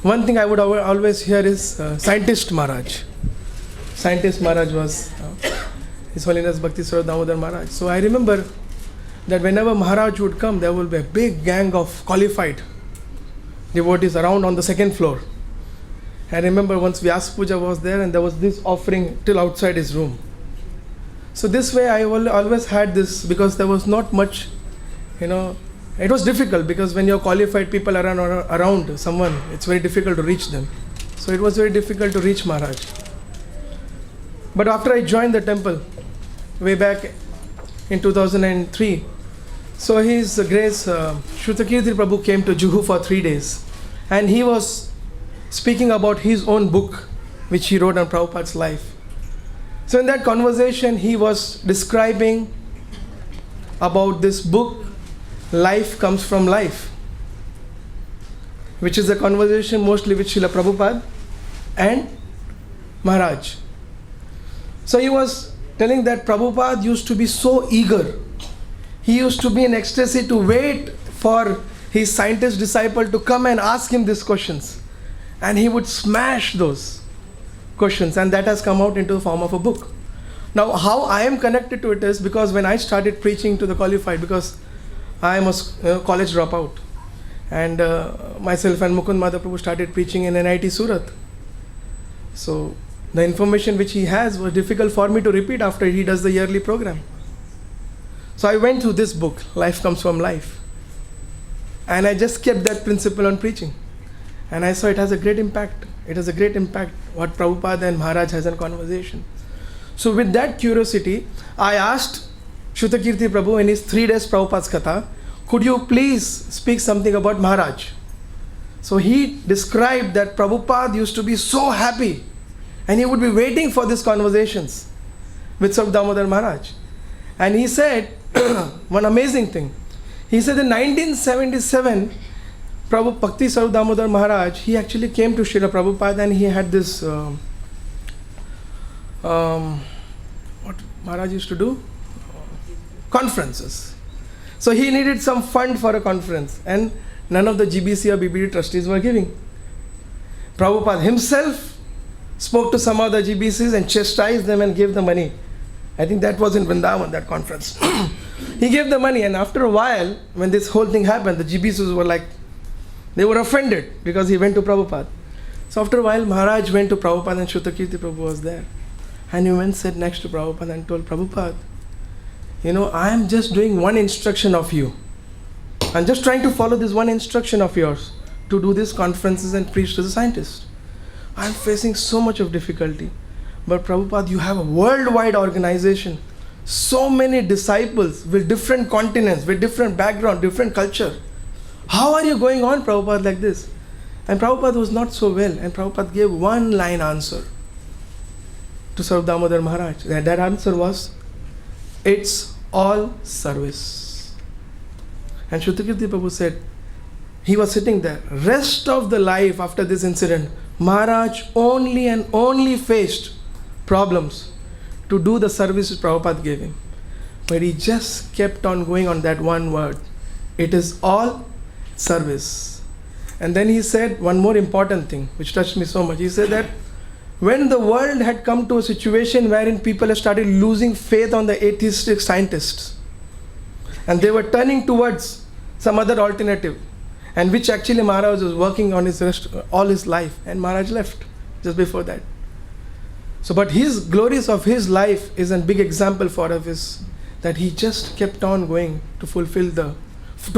one thing I would always hear is Scientist Maharaj. Scientist Maharaj was His Holiness Bhakti Swarup Damodar Maharaj. So I remember that whenever Maharaj would come, there would be a big gang of qualified devotees around on the second floor. I remember once Vyasapuja was there and there was this offering till outside his room. So this way I always had this, because there was not much, you know, it was difficult because when you're qualified people around someone, it's very difficult to reach them. So it was very difficult to reach Maharaj. But after I joined the temple, way back in 2003, so His Grace Shrutakirti Prabhu came to Juhu for 3 days. And he was speaking about his own book, which he wrote on Prabhupada's life. So in that conversation, he was describing about this book, Life Comes From Life, which is a conversation mostly with Srila Prabhupada and Maharaj. So he was telling that Prabhupada used to be so eager. He used to be in ecstasy to wait for his scientist disciple to come and ask him these questions. And he would smash those questions, and that has come out into the form of a book. Now, how I am connected to it is because when I started preaching to the qualified, because I am a college dropout, and myself and Mukund Madhaprabhu started preaching in NIT Surat. So the information which he has was difficult for me to repeat after he does the yearly program. So I went through this book, Life Comes From Life, and I just kept that principle on preaching. And I saw it has a great impact. It has a great impact what Prabhupada and Maharaj has in conversation. So with that curiosity, I asked Shrutakirti Prabhu in his 3 days Prabhupada's Katha, could you please speak something about Maharaj? So he described that Prabhupada used to be so happy and he would be waiting for these conversations with Swarup Damodar Maharaj. And he said one amazing thing. He said in 1977, Prabhu Bhakti Swarup Damodar Maharaj, he actually came to Srila Prabhupada and he had this, what Maharaj used to do? Conferences. So he needed some fund for a conference and none of the GBC or BBD trustees were giving. Prabhupada himself spoke to some of the GBCs and chastised them and gave the money. I think that was in Vrindavan, that conference. He gave the money, and after a while, when this whole thing happened, the GBCs were like, they were offended because he went to Prabhupada. So after a while, Maharaj went to Prabhupada and Shrutakirti Prabhu was there. And he went and sat next to Prabhupada and told Prabhupada, you know, I am just doing one instruction of you. I'm just trying to follow this one instruction of yours to do these conferences and preach to the scientists. I'm facing so much of difficulty. But Prabhupada, you have a worldwide organization, so many disciples with different continents, with different background, different culture. How are you going on, Prabhupada, like this? And Prabhupada was not so well, and Prabhupada gave one line answer to Swarup Damodar Maharaj. That answer was, it's all service. And Shrutakirti Prabhu said, he was sitting there. Rest of the life after this incident, Maharaj only and only faced problems to do the service which Prabhupada gave him. But he just kept on going on that one word. It is all service. And then he said one more important thing which touched me so much. He said that when the world had come to a situation wherein people have started losing faith on the atheistic scientists, and they were turning towards some other alternative, and which actually Maharaj was working on all his life, and Maharaj left just before that. So, but his glories of his life is a big example for us, that he just kept on going to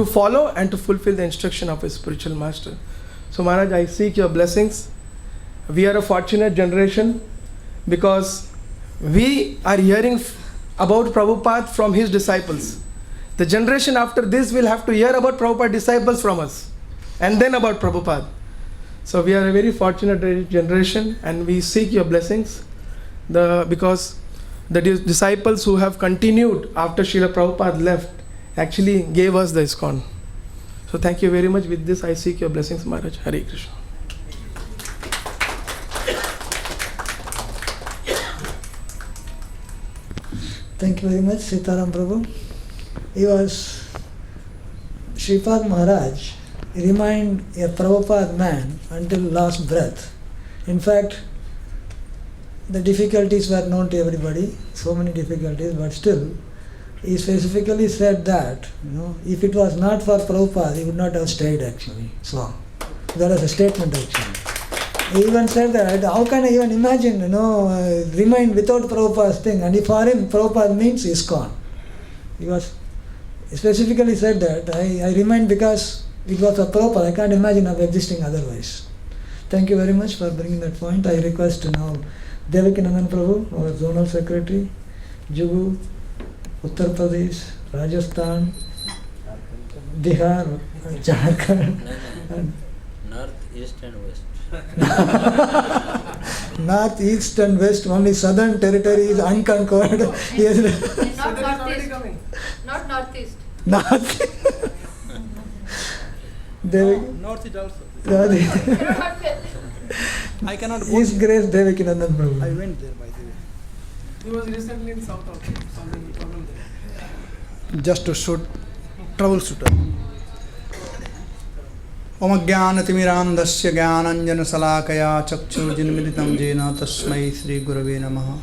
follow and to fulfill the instruction of his spiritual master. So Maharaj, I seek your blessings. We are a fortunate generation because we are hearing about Prabhupada from his disciples. The generation after this will have to hear about Prabhupada disciples from us, and then about Prabhupada. So we are a very fortunate generation, and we seek your blessings. Because the disciples who have continued after Srila Prabhupada left actually gave us the ISKCON. So thank you very much. With this I seek your blessings, Maharaj. Hare Krishna. Thank you very much, Sitaram Prabhu. He was Sripad Maharaj. He remained a Prabhupada man until last breath. In fact, the difficulties were known to everybody, so many difficulties, but still, he specifically said that, if it was not for Prabhupada, he would not have stayed actually. So, that was a statement actually. He even said that, how can I even imagine, remain without Prabhupada's thing, and if for him, Prabhupada means ISKCON. He specifically said that, I remained because it was a Prabhupada, I can't imagine of existing otherwise. Thank you very much for bringing that point. I request now Devakinandan Prabhu, our Zonal Secretary, Juhu, Uttar Pradesh, Rajasthan, Bihar, Jharkhand, North, East and West. North, East and West, only Southern territory is unconquered. Not Northeast. Not Northeast. North. North also. I cannot go. His Grace Devakinandan Prabhu. I went there by the way. He was recently in South also, solving the problem there. Just to shoot troubleshooter. Om Jnanatimirandasya Jnananjana Salakaya Chakshurjinmilitam Jena Tasmai Sri Gurave Namaha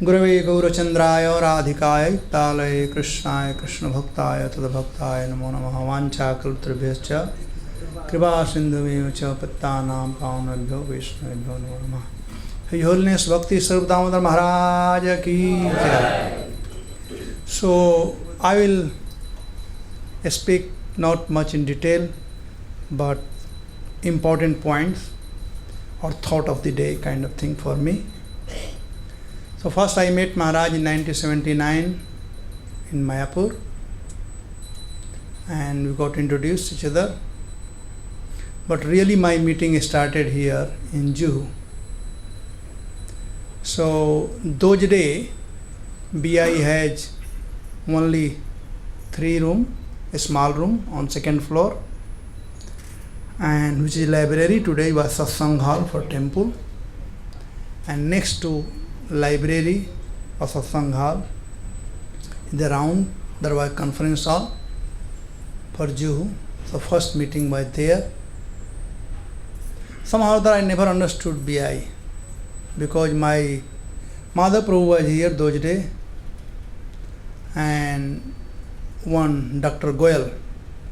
Gurave Gaurachandraya Radhikaya Talaya Krishnaya Krishna Bhaktaya Tadabhaktaya Namo Namaha Vancha Kaltrabhyascha Kripa Sindhumev Cha Pattanam Pavanabhyo Vaishnavabhyo Namo Namaha. His Holiness Bhakti Swarup Damodar Maharaj ki jai. So I will speak not much in detail, but important points or thought of the day kind of thing for me. So first I met Maharaj in 1979 in Mayapur, and we got introduced each other. But really my meeting started here in Juhu. So those days BI has only 3 rooms, a small room on 2nd floor, and which is library. Today was satsang hall for temple, and next to library or satsang hall in the round there was conference hall for Juhu. So first meeting was there. Somehow that I never understood BI, because my mother Prabhu was here those days, and one Dr. Goyal,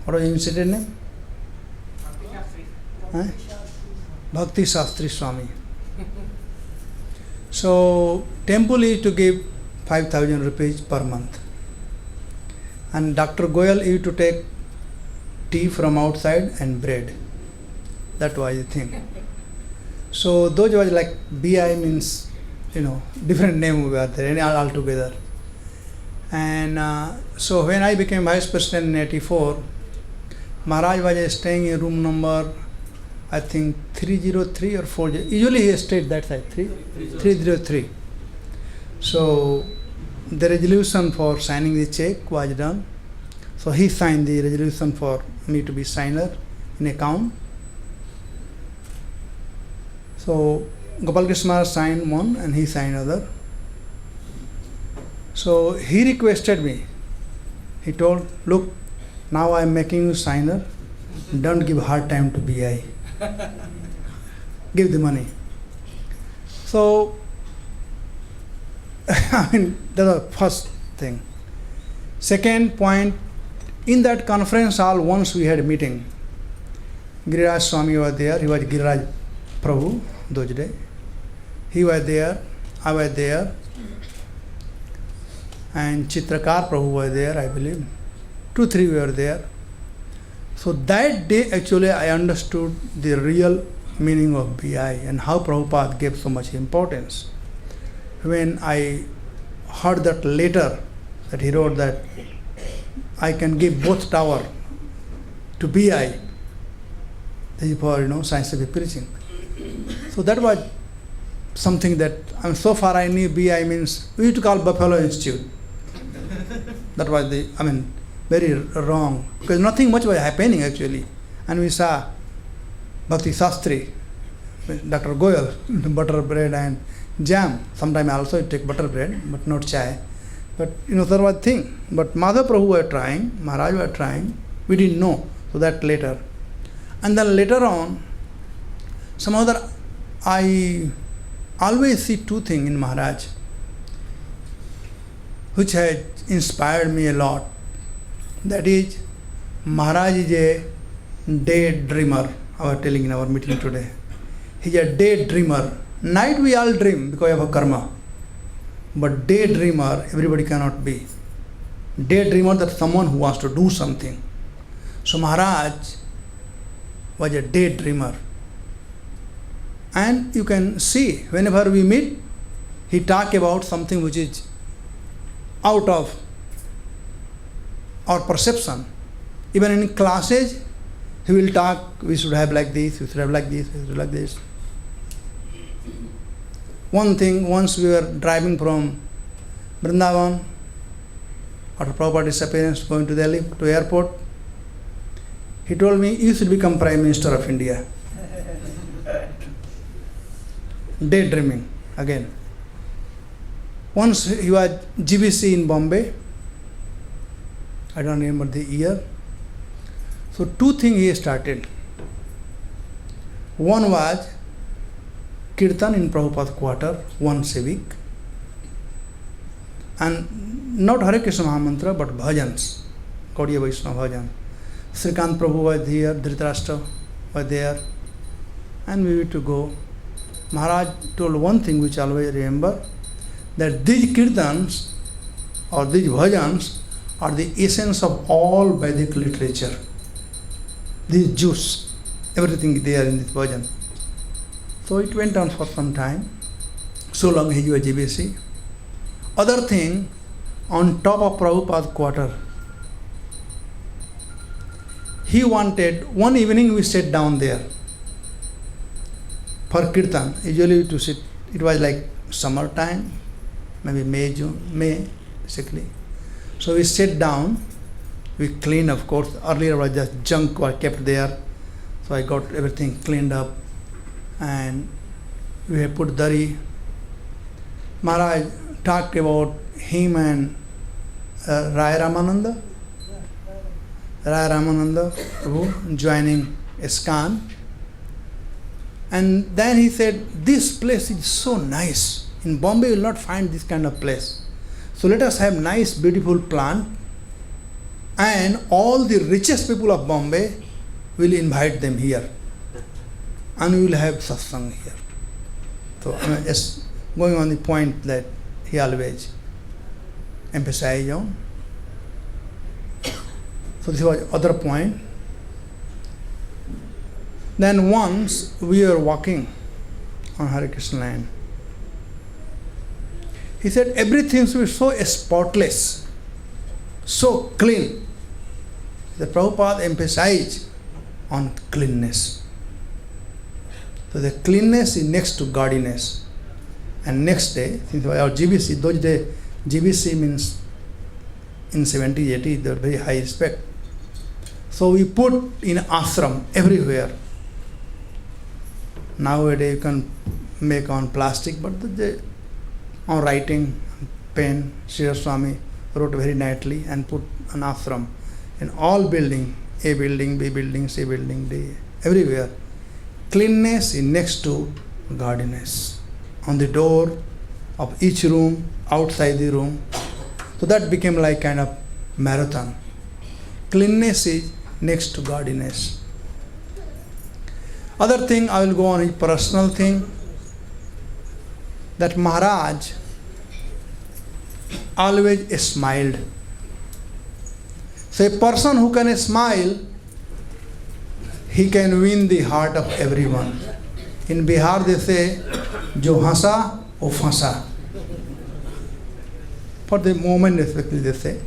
what was his name? Bhakti Shastri Swami. So temple is to give 5,000 rupees per month, and Dr. Goyal used to take tea from outside and bread. That was the thing. So those was like BI means, different name we were there all together. And so when I became vice president in 84, Maharaj was staying in room number, I think 303 or 40. Usually he stayed that side, 303. So the resolution for signing the check was done. So he signed the resolution for me to be signer in account. So Gopal Krishna signed one and he signed other. So he requested me. He told, look, now I am making you signer. Don't give hard time to BI. Give the money. So, I mean, that's the first thing. Second point, in that conference hall, once we had a meeting. Giriraj Swami was there. He was Giriraj Prabhu those days. He was there. I was there. And Chitrakar Prabhu was there, I believe. 2-3 were there. So that day actually I understood the real meaning of BI and how Prabhupada gave so much importance. When I heard that letter that he wrote that I can give both tower to BI for scientific preaching. So that was something that so far I knew BI means we used to call Buffalo Institute. That was very wrong because nothing much was happening actually. And we saw Bhakti Sastri, Dr. Goyal, butter bread and jam. Sometimes I also take butter bread, but not chai. But there was thing. But Madhav Prabhu were trying, Maharaj were trying. We didn't know. So that later. And then later on, some other, I always see two things in Maharaj, which had inspired me a lot. That is, Maharaj is a daydreamer. I was telling in our meeting today. He's a daydreamer. Night we all dream because of a karma. But daydreamer, everybody cannot be. Daydreamer, that's someone who wants to do something. So Maharaj was a daydreamer. And you can see, whenever we meet, he talk about something which is out of our perception. Even in classes, he will talk, we should have like this, we should have like this, we should have like this. One thing, once we were driving from Vrindavan, after Prabhupada's disappearance, going to Delhi, to airport, he told me, you should become Prime Minister of India. Daydreaming, again. Once he was GBC in Bombay, I don't remember the year. So two things he started. One was Kirtan in Prabhupada quarter once a week. And not Hare Krishna Mahamantra, but bhajans, Gaudiya Vaishnava bhajan. Srikant Prabhu was here, Dhritarashtra was there, and we used to go. Maharaj told one thing which I always remember, that these kirtans or these bhajans are the essence of all Vedic literature. These juice, everything there in this bhajan. So it went on for some time, so long he was GBC. Other thing, on top of Prabhupada quarter, he wanted, one evening we sat down there for kirtan. Usually to sit, it was like summertime, maybe May, June, May basically. So we sat down, we cleaned, of course, earlier was just junk was kept there. So I got everything cleaned up and we had put dari. Maharaj talked about him and Raya Ramananda Prabhu joining ISKCON. And then he said, this place is so nice. In Bombay you will not find this kind of place. So let us have nice, beautiful plant, and all the richest people of Bombay will invite them here. And we will have satsang here. So just going on the point that he always emphasized on. So this was other point. Then once we were walking on Hare Krishna land, he said everything should be so spotless, so clean. The Prabhupada emphasized on cleanness. So the cleanness is next to gaudiness. And next day, since our GBC, those days GBC means in 70s, 80s, they were very high respect. So we put in ashram everywhere. Nowadays you can make on plastic, but on writing, pen, Swami wrote very nicely and put an ashram in all building, A building, B building, C building, D, everywhere. Cleanness is next to godliness. On the door of each room, outside the room. So that became like kind of marathon. Cleanness is next to godliness. Other thing I will go on is personal thing. That Maharaj always smiled. So a person who can smile, he can win the heart of everyone. In Bihar they say, Jo hasa, wo fasa. For the moment especially they say.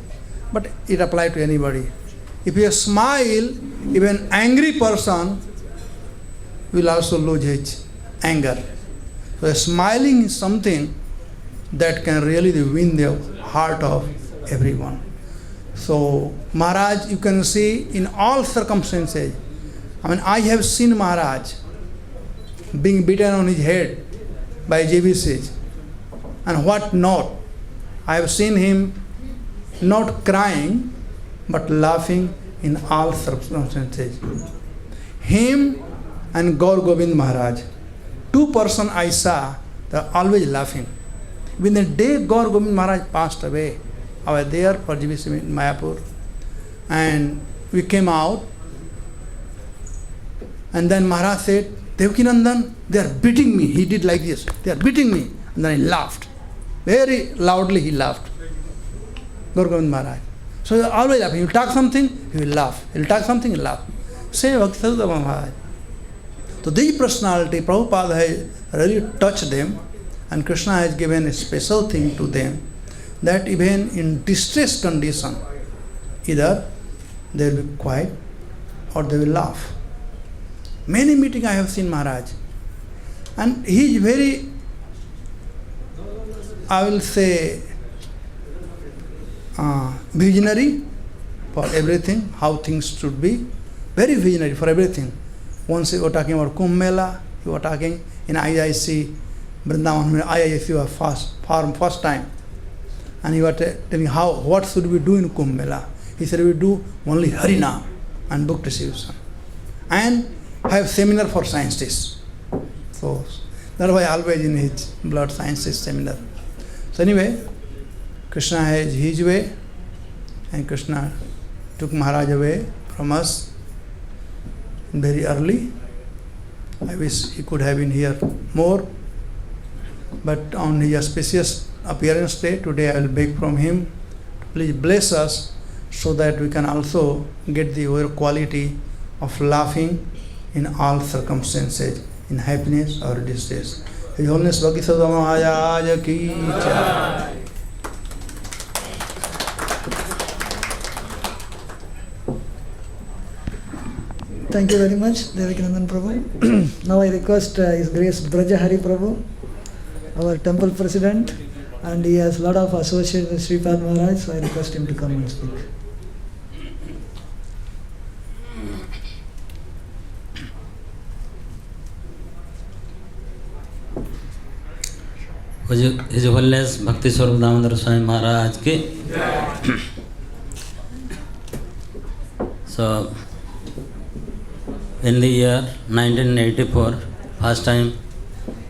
But it applies to anybody. If you smile, even angry person will also lose his anger. So smiling is something that can really win the heart of everyone. So Maharaj, you can see in all circumstances. I have seen Maharaj being beaten on his head by JVCs and what not. I have seen him not crying but laughing in all circumstances. Him and Gaur Govind Maharaj, two persons I saw, they are always laughing. When the day Gaur Govind Maharaj passed away, I was there for GBC in Mayapur, and we came out, and then Maharaj said, Devakinandan, they are beating me. He did like this, they are beating me. And then he laughed. Very loudly he laughed. Gaur Govind Maharaj. So he was always laughing. He will talk something, he will laugh. He will talk something, he will laugh. Same Vyasapuja Maharaj. So this personality, Prabhupada has really touched them, and Krishna has given a special thing to them, that even in distress condition, either they will be quiet or they will laugh. Many meetings I have seen Maharaj, and he is very, I will say, visionary for everything, how things should be, very visionary for everything. Once you were talking about Kumbh Mela, you were talking in IIC, Vrindavan, IIC was first time. And you were telling what should we do in Kumbh Mela. He said we do only Harinam and book distribution. And have seminar for scientists. So that's why always in his blood sciences seminar. So anyway, Krishna has his way, and Krishna took Maharaj away from us very early. I wish he could have been here more, but on his auspicious appearance day, today I will beg from him to please bless us so that we can also get the over quality of laughing in all circumstances, in happiness or distress. His Holiness Vyasapuja Maharaj ki jai. Thank you very much, Devakinandan Prabhu. Now I request His Grace Brajahari Prabhu, our temple president, and he has a lot of associates with Sripad Maharaj, so I request him to come and speak. His Holiness Bhakti Swarup Damodar Swami Maharaj ki. So, in the year 1984, first time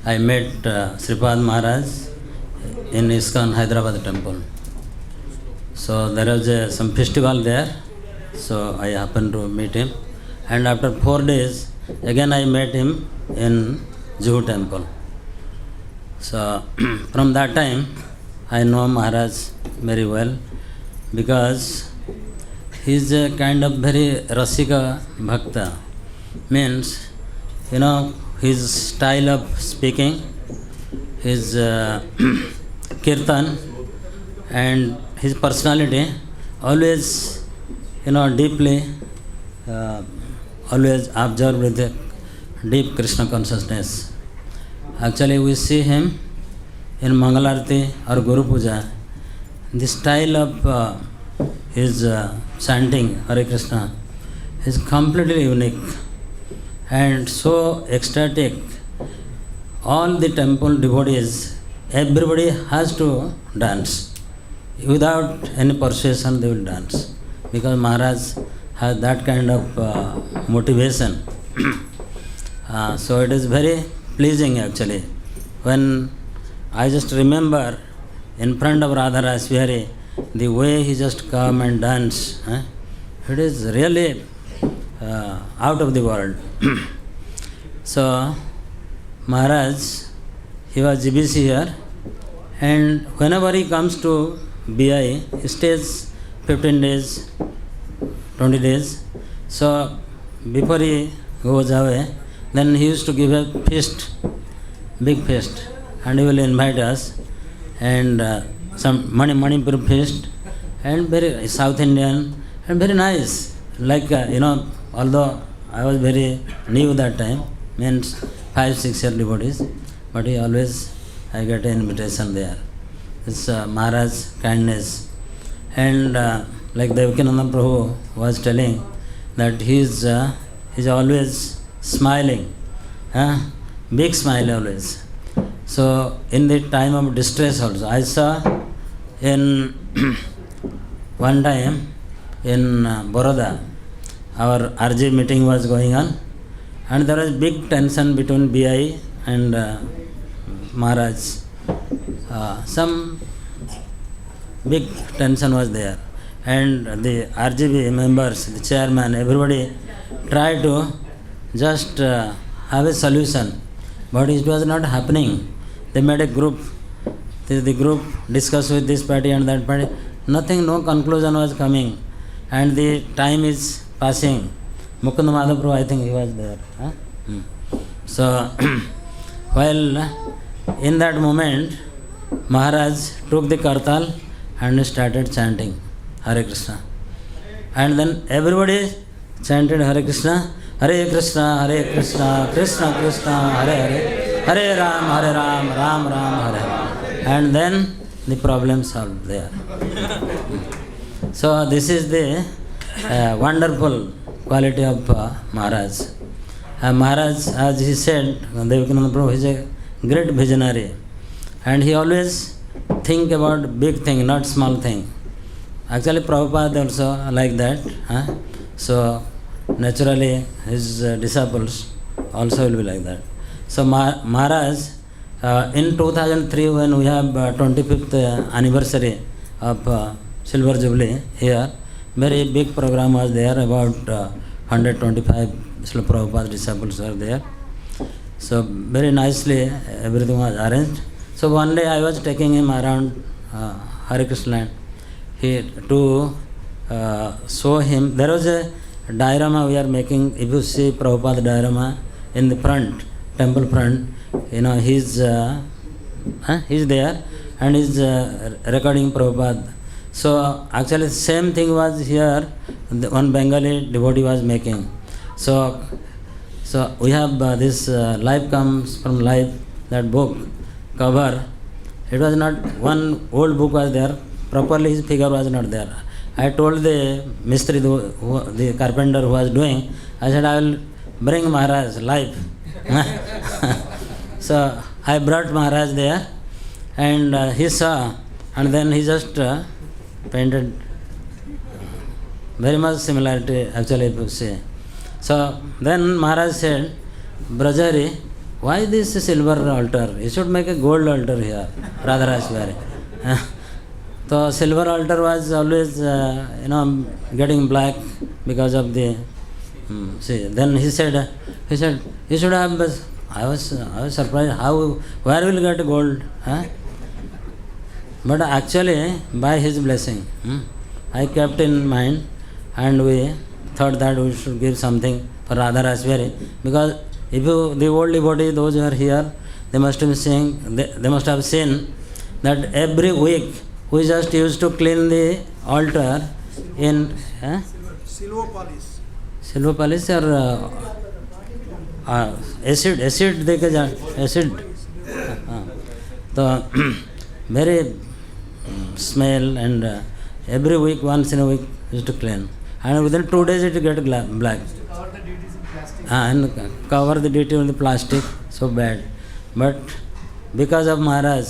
I met Sripad Maharaj in ISKCON Hyderabad temple. So there was some festival there, so I happened to meet him. And after 4 days, again I met him in Juhu temple. So from that time, I know Maharaj very well, because he is a kind of very rasika bhakta. Means, his style of speaking, his kirtan, and his personality, always, deeply, always absorbed with the deep Krishna consciousness. Actually, we see him in Mangalarti or Guru Puja. the style of his chanting Hare Krishna is completely unique and so ecstatic. All the temple devotees, everybody has to dance. Without any persuasion, they will dance. Because Maharaj has that kind of motivation. So it is very pleasing actually. When I just remember in front of Radha Rasbihari, the way he just come and dance, it is really out of the world. So Maharaj, he was GBC here, and whenever he comes to BI, he stays 15 days, 20 days. So before he goes away, then he used to give a feast, big feast, and he will invite us, and some Manipur feast, and very South Indian, and very nice. Like, although I was very new that time, means 5-6 year devotees, but I get an invitation there. It's Maharaj's kindness. And like Devakinanda Prabhu was telling, that he's always smiling, big smile always. So in the time of distress also, I saw in one time in Baroda, our RG meeting was going on, and there was big tension between BI and Maharaj. Some big tension was there, and the RGB members, the chairman, everybody tried to just have a solution, but it was not happening. They made a group. The group discussed with this party and that party. Nothing, no conclusion was coming, and the time is passing. Mukund Madhaprabhu, I think he was there. So, while in that moment, Maharaj took the kartal and started chanting Hare Krishna. And then everybody chanted Hare Krishna, Hare Krishna, Hare Krishna, Krishna Krishna, Hare Hare, Hare Ram, Ram Ram, Hare Hare. And then the problem solved there. So this is the wonderful quality of Maharaj. Maharaj, as he said, Devakinanda Prabhu is a great visionary, and he always think about big thing, not small thing. Actually, Prabhupada also like that. So naturally, his disciples also will be like that. So Maharaj, in 2003, when we have 25th anniversary of Silver Jubilee here, very big program was there, about 125 Srila Prabhupada disciples were there. So very nicely everything was arranged. So one day I was taking him around Hare Krishna land to show him. There was a diorama we are making. If you see Prabhupada diorama in the front, temple front, he's there and he's recording Prabhupada. So actually same thing was here, one Bengali devotee was making. So we have this Life Comes from Life, that book cover. It was not, one old book was there, properly his figure was not there. I told the Mistri, the carpenter who was doing, I said, I will bring Maharaj live. So I brought Maharaj there, and he saw, and then he just painted. Very much similarity actually, if you see. So then Maharaj said, Brajari, why this silver altar? You should make a gold altar here, Radha Rasbihari. So silver altar was always, getting black because of the. See, then he said, you should have. I was surprised. Where will you get gold? But actually, by his blessing, I kept in mind, and we thought that we should give something for Radha Rasbihari, because if the old devotee, those who are here, they must have seen that every week we just used to clean the altar in silver polish or acid. So very smell, and every week, once in a week, used to clean. And within 2 days it get black. Cover the deities in plastic. And cover the deity with the plastic, so bad. But because of Maharaj,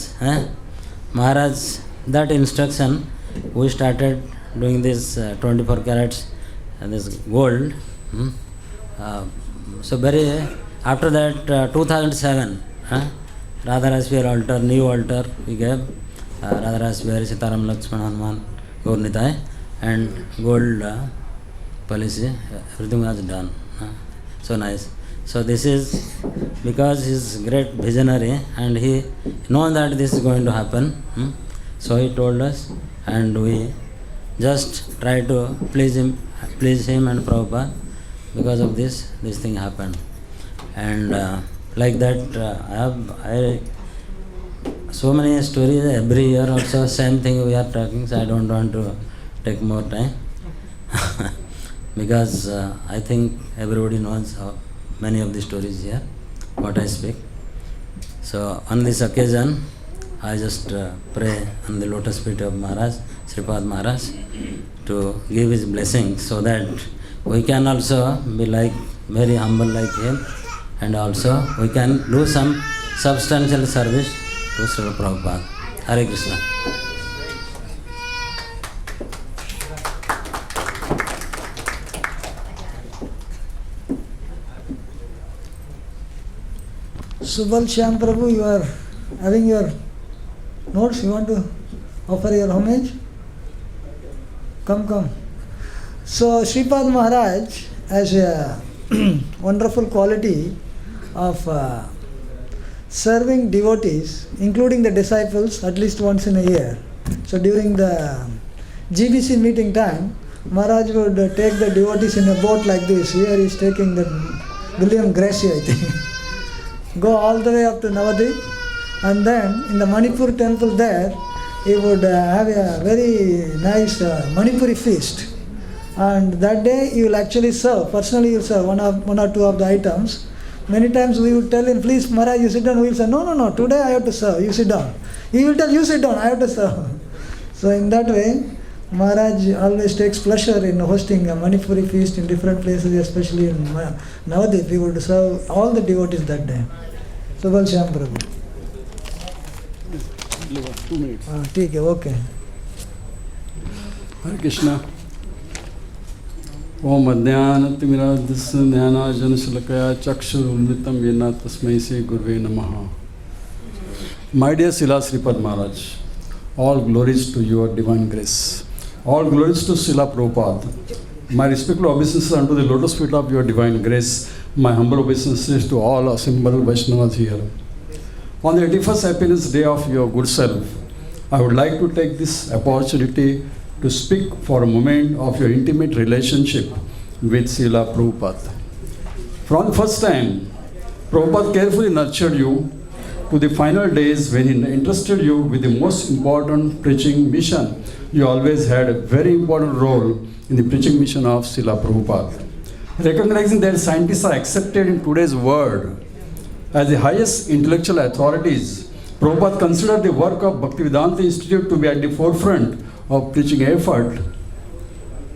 that instruction, we started doing this 24 carats and this gold. So after that 2007, Radharaswar altar, new altar we gave, Radharaswar, Sitaram Lakshman Hanuman, Gaurnitai, and gold policy, everything was done. So nice. So this is because he is great visionary and he knows that this is going to happen. So he told us, and we just try to please him and Prabhupada. Because of this thing happened. And like that, I so many stories every year also, same thing we are talking, so I don't want to take more time. Because I think everybody knows many of the stories here, what I speak. So on this occasion, I just pray on the lotus feet of Maharaj, Sripad Maharaj, to give his blessing so that we can also be like very humble like him, and also we can do some substantial service to Srila Prabhupada. Hare Krishna. Subal Shyam Prabhu, you are having your notes, you want to offer your homage? Come. So Sripad Maharaj has a wonderful quality of serving devotees, including the disciples, at least once in a year. So during the GBC meeting time, Maharaj would take the devotees in a boat like this. Here he is taking the William Gracie, I think. Go all the way up to Navadvip, and then in the Manipur temple there, he would have a very nice Manipuri feast. And that day he will actually serve, personally he will serve one or two of the items. Many times we would tell him, please Maharaj, you sit down. We will say, no, today I have to serve, you sit down. He will tell, you sit down, I have to serve. So in that way, Maharaj always takes pleasure in hosting a Manipuri feast in different places, especially in Navadvip. He would serve all the devotees that day. Subal Shyam Prabhu. 2 minutes. ठीक है, okay. Hare Krishna. Om Adhyanatimiraddhasya Jnanajanashalakaya Chakshurumritam Yena Tasmai Se Gurve Namaha. My dear Srila Sripad Maharaj, all glories to your divine grace. All glories to Srila Prabhupada. My respectful obeisances unto the lotus feet of your divine grace. My humble obeisances to all assembled Vaishnavas here. On the 81st happiness day of your good self, I would like to take this opportunity to speak for a moment of your intimate relationship with Srila Prabhupada. From the first time, Prabhupada carefully nurtured you to the final days when he entrusted you with the most important preaching mission. You always had a very important role in the preaching mission of Srila Prabhupada. Recognizing that scientists are accepted in today's world as the highest intellectual authorities, Prabhupada considered the work of Bhaktivedanta Institute to be at the forefront of preaching effort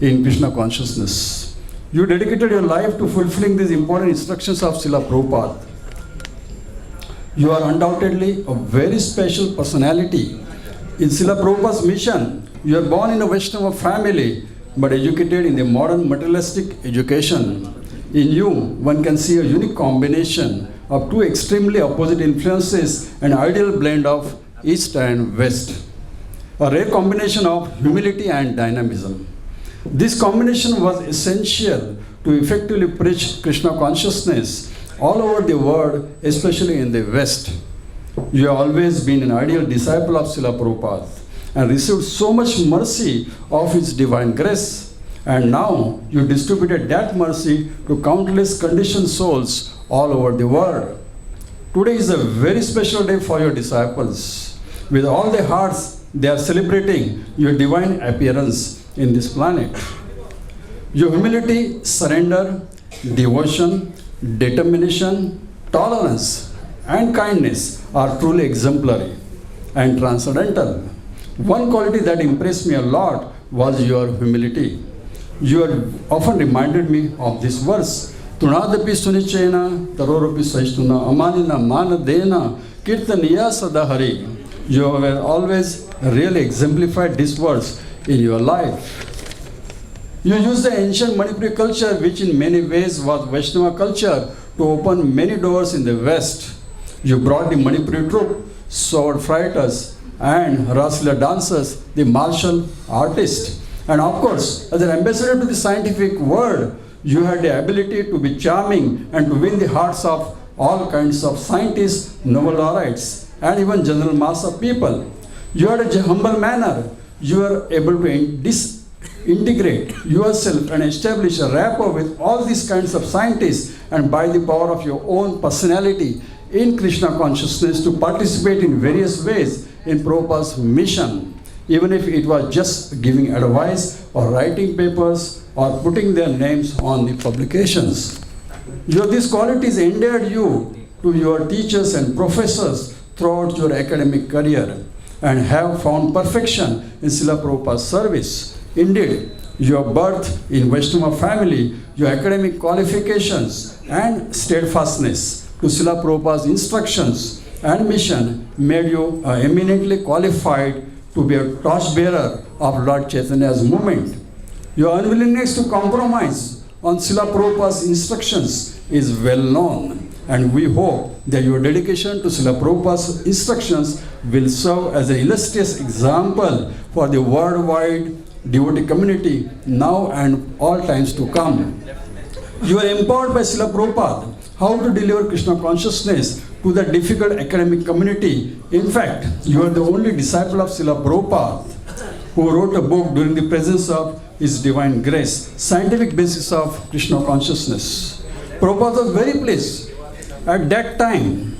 in Krishna Consciousness. You dedicated your life to fulfilling these important instructions of Srila Prabhupada. You are undoubtedly a very special personality. In Srila Prabhupada's mission, you are born in a Vaishnava family, but educated in the modern materialistic education. In you, one can see a unique combination of two extremely opposite influences, an ideal blend of East and West. A rare combination of humility and dynamism. This combination was essential to effectively preach Krishna consciousness all over the world, especially in the West. You have always been an ideal disciple of Srila Prabhupada and received so much mercy of His divine grace. And now you distributed that mercy to countless conditioned souls all over the world. Today is a very special day for your disciples. With all their hearts, they are celebrating your divine appearance in this planet. Your humility, surrender, devotion, determination, tolerance, and kindness are truly exemplary and transcendental. One quality that impressed me a lot was your humility. You had often reminded me of this verse. Tunadapi sunichena, tarorapi saishtuna, amanina manadena, kirtaniya sadahari. You have always really exemplified this verse in your life. You used the ancient Manipuri culture, which in many ways was Vaishnava culture, to open many doors in the West. You brought the Manipuri troupe, sword fighters, and Rasila dancers, the martial artists. And of course, as an ambassador to the scientific world, you had the ability to be charming and to win the hearts of all kinds of scientists, Nobel laureates, and even general mass of people. You had a humble manner. You were able to integrate yourself and establish a rapport with all these kinds of scientists, and by the power of your own personality in Krishna consciousness to participate in various ways in Prabhupada's mission, even if it was just giving advice or writing papers or putting their names on the publications. These qualities endeared you to your teachers and professors throughout your academic career and have found perfection in Srila Prabhupada's service. Indeed, your birth in Vaishnava family, your academic qualifications and steadfastness to Srila Prabhupada's instructions and mission made you eminently qualified to be a torchbearer of Lord Chaitanya's movement. Your unwillingness to compromise on Srila Prabhupada's instructions is well known, and we hope that your dedication to Srila Prabhupada's instructions will serve as an illustrious example for the worldwide devotee community now and all times to come. You are empowered by Srila Prabhupada how to deliver Krishna consciousness to the difficult academic community. In fact, you are the only disciple of Srila Prabhupada who wrote a book during the presence of His Divine Grace, Scientific Basis of Krishna Consciousness. Prabhupada was very pleased. At that time,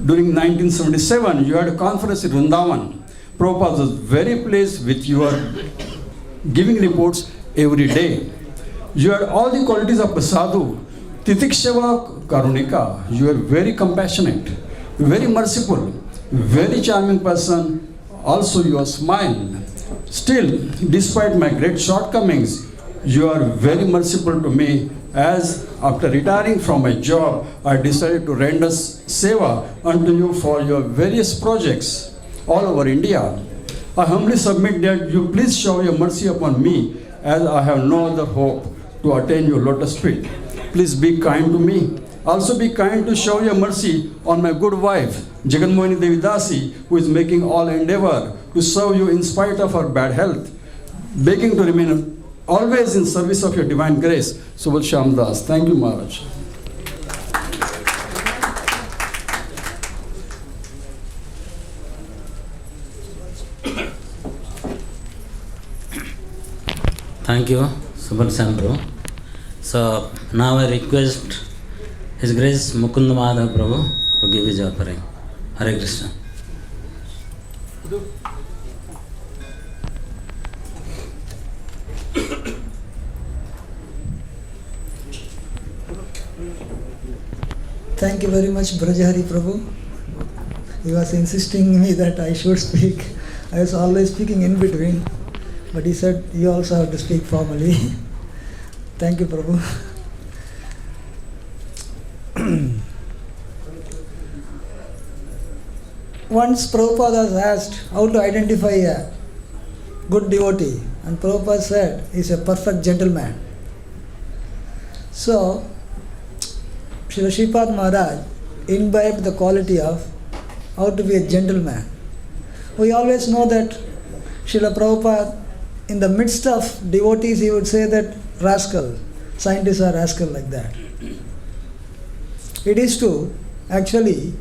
during 1977, you had a conference in Vrindavan. Prabhupada was very pleased with your giving reports every day. You had all the qualities of a sadhu, titikshava karunika. You are very compassionate, very merciful, very charming person. Also your smile. Still, despite my great shortcomings, you are very merciful to me, as after retiring from my job, I decided to render seva unto you for your various projects all over India. I humbly submit that you please show your mercy upon me, as I have no other hope to attain your lotus feet. Please be kind to me. Also be kind to show your mercy on my good wife, Jaganmohini Devidasi, who is making all endeavor to serve you in spite of her bad health, begging to remain always in service of your divine grace. Subal Shamdas. Thank you, Maharaj. Thank you, Subal Prabhu. So now I request His Grace Mukunda Madhav Prabhu to give his offering. Hare Krishna. Thank you very much, Brajahari Prabhu. He was insisting me that I should speak. I was always speaking in between, but he said you also have to speak formally. Thank you, Prabhu. Once Prabhupada was asked how to identify a good devotee, and Prabhupada said he's a perfect gentleman. So, Srila Sripad Maharaj imbibed the quality of how to be a gentleman. We always know that Srila Prabhupada, in the midst of devotees, he would say that rascal, scientists are rascal, like that. It is to actually